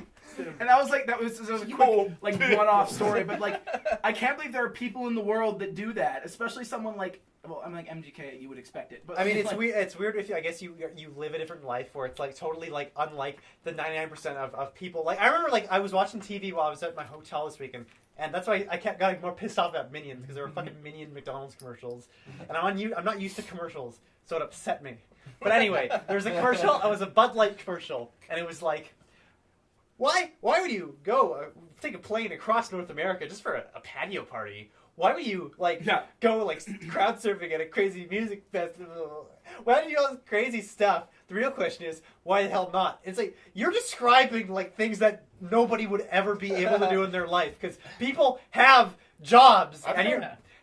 And I was like, that was a quick, like, one-off story, but, like, I can't believe there are people in the world that do that, especially someone like, well, I'm like MGK, you would expect it. But I mean, it's like, weird. It's weird if I guess you live a different life where it's like totally like unlike the 99% of people. Like I remember, like I was watching TV while I was at my hotel this weekend, and that's why I got like, more pissed off at Minions because there were fucking Minion McDonald's commercials, and I'm not used to commercials, so it upset me. But anyway, there was a commercial. It was a Bud Light commercial, and it was like, why would you go take a plane across North America just for a patio party? Why would you, go, crowd surfing at a crazy music festival? Why do you do all this crazy stuff? The real question is, why the hell not? It's like, you're describing, things that nobody would ever be able to do in their life. Because people have jobs.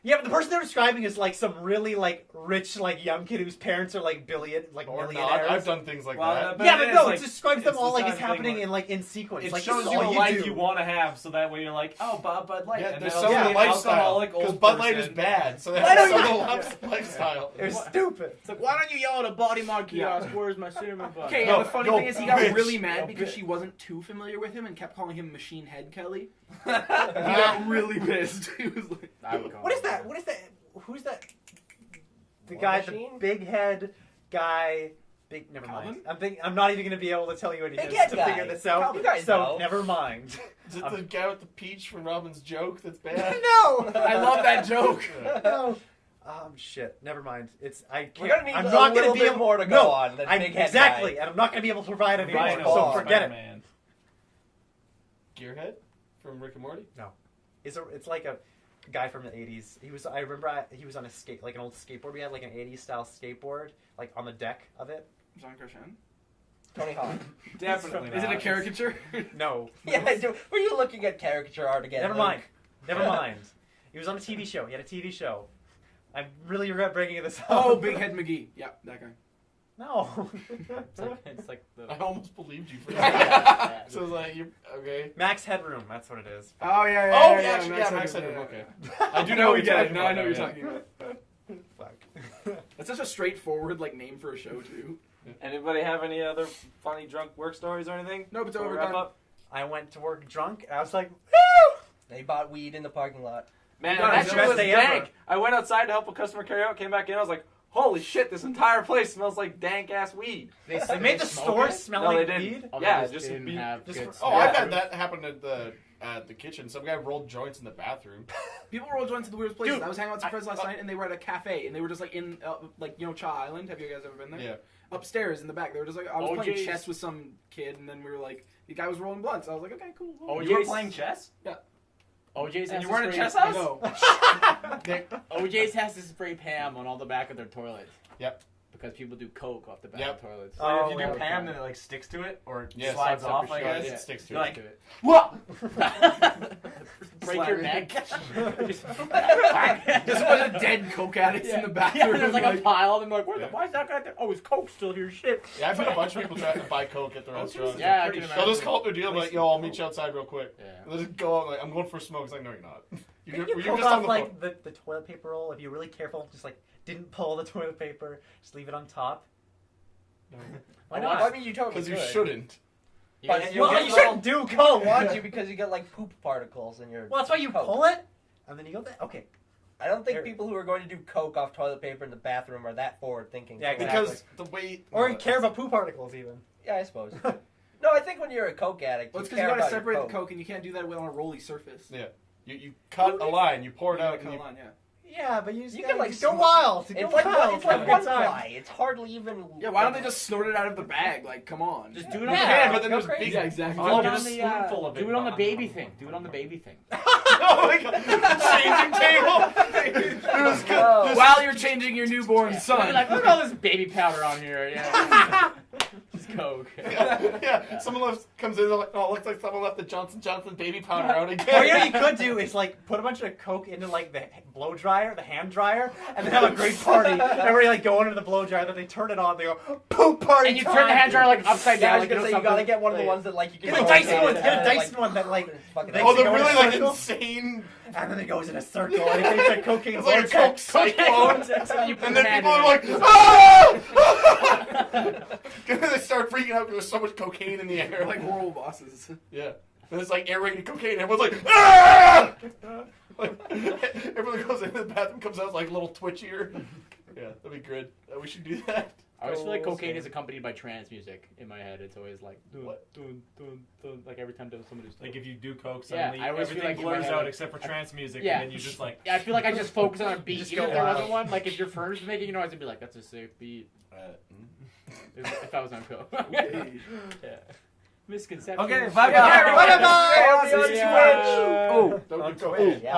Yeah, but the person they're describing is, some really, rich, young kid whose parents are, millionaires. I've done things like that. Yeah, but no, it describes them all it's happening in sequence. It shows you a life you want to have, so that way you're like, oh, Bud Light. Yeah, and there's then some of the lifestyle. alcoholic Because old Bud Light person. is bad, so that's some of the lifestyle. They're stupid. It's like, why don't you yell at a body mod kiosk? Where's my cinnamon bun? okay, No, and the funny yo, thing is he got bitch. really mad Yo, because bitch. she wasn't too familiar with him and kept calling him Machine Head Kelly. He got really pissed. He was like, I would call What is him that? What is that? Who's that? The War guy, Machine? the big head guy. Never mind. Calvin? I'm not even going to be able to tell you anything Big head to guy. figure this out. Calvin, you guys so know. never mind. Is it the guy with the peach from Robin's joke that's bad? No. I love that joke. No. Shit. Never mind. I can't. We're gonna need I'm a not gonna little be bit able, more to go no, on than I'm, Big Head exactly, Guy. and I'm not going to be able to provide any more. Rhino, So forget it. Spider-Man. Gearhead from Rick and Morty? It's like a guy from the 80s. I remember he was on a an old skateboard. We had an 80s style skateboard, on the deck of it. John Christian? Tony Hawk. Definitely Is it a not. caricature? No. Yeah, were you looking at caricature art again? Never Luke? mind. Never mind. He was on a TV show. He had a TV show. I really regret bringing this up. Oh, Big Head McGee. Yeah, that guy. No. It's like the. I almost believed you for Yeah. that. So I was like, you okay? Max Headroom. That's what it is. Oh, yeah, Oh, yeah, Max Headroom. Okay. I do know what you're talking I about. know what you're yeah. talking about. Fuck. That's such a straightforward name for a show too. Anybody have any other funny drunk work stories or anything? Nope, it's Before we over. wrap Done. up? I went to work drunk. And I was like, woo! They bought weed in the parking lot. Man, God, that it's the shit best was day dank. ever. I went outside to help a customer carry out, came back in, I was like, holy shit, this entire place smells like dank-ass weed. They made the store smell No, they like didn't. weed. Oh, Yeah, they just didn't be- have just good for- Oh, smell. I've had that happen at the kitchen. Some guy rolled joints in the bathroom. People roll joints to the weirdest places. Dude, I was hanging out with some friends last night, and they were at a cafe, and they were just in Cha Island. Have you guys ever been there? Yeah. Upstairs in the back, they were just I was playing OJ's. chess with some kid, and then we were the guy was rolling blunts. I was like, okay, cool. Oh, You were OJ's playing chess? OJ's And has you to weren't at spray- chess house? No. OJ's has to spray Pam on all the back of their toilets. Yep. Because people do coke off the back Yep. of toilets. So if you Oh, do okay. Pam, then it sticks to it? Or Yeah, slides slides up off, your I shirt, guess? yeah. It sticks to You're it. like, Break your neck. Just a bunch of dead coke addicts in the bathroom. Yeah, there's a pile, and they're like, why is that guy there? Oh, his coke's still here, shit. Yeah, I've had a bunch of people trying to buy coke at the restaurant. Yeah, I pretty can sure. They'll imagine. just call up their deal, like, yo, I'll meet you outside real quick. Yeah. And they'll just go out, I'm going for a smoke. It's like, no, you're not. You're You just pull on off the phone. the toilet paper roll. If you're really careful, just didn't pull the toilet paper, just leave it on top. Why Well, I not? mean, you totally Because you could. shouldn't. But Well, get you little- shouldn't do You coke. don't want to because you get poop particles in your. Well, that's why you coke. pull it, and then you go there. Okay. I don't think There- people who are going to do coke off toilet paper in the bathroom are that forward thinking. Yeah, Because the way... Or no, you care about poop particles even. Yeah, I suppose. No, I think when you're a coke addict, Well, you it's because care you gotta about your separate coke. the coke, and you can't do that on a rolly surface. Yeah. You cut a line, you pour it out, and you... Line, yeah. Yeah, but you, You can, go smoke- wild. It's Go like wild. it's Have a like good one time. fly. It's hardly even. Yeah, why don't they just snort it out of the bag? Come on. Just do it Yeah. on Yeah, but then go there's crazy. big... Yeah, exactly. Oh, do it just on a the, spoonful of it. do it on the baby thing. Do it on the baby thing. Oh my god, the changing table! It was good. While you're changing your newborn Be son. like, look at all this baby powder on here. Yeah. Just Coke. Yeah. Someone comes in, they're like, oh, it looks like someone left the Johnson Johnson baby powder out again. Or you know what you could do is like put a bunch of Coke into like the blow dryer, the hand dryer, and then have a great party. Everybody like go into the blow dryer, then they turn it on, they go poop party. And you turn the hand dryer like upside Yeah, I down. was Like, gonna say you gotta get one of the ones that like you can. Get a rotate Dyson one. it Get a and, Dyson one that like. fucking- they Oh, go the in a really like circle, insane. and then it goes in a circle, and it takes like cocaine. It's like a Coke cyclone. You put And your then hand people in are it. like, ah! They start freaking out because there's so much cocaine in the air. They're like horrible bosses. Yeah. And it's like aerated cocaine. Everyone's like, ah! Like, everyone goes into the bathroom, comes out like a little twitchier. Yeah, that'd be good. We should do that. I always feel like cocaine is accompanied by trance music in my head. It's always like dun, What? dun, dun, dun, like every time somebody's Like if you do coke, Yeah, suddenly I always feel everything like in my blurs head, out like- except for trance music, Yeah. and then you just like. Yeah, I feel like I just focus on a beat. Just Even go if there wild. wasn't one, like if your furnace was making noise, I'd be like, "That's a sick beat." If I was on coke. Okay. Yeah. Misconception. Okay, bye bye. Yeah, Bye-bye. everyone. See Yeah. Oh, Don't do On coke. cocaine. Yeah,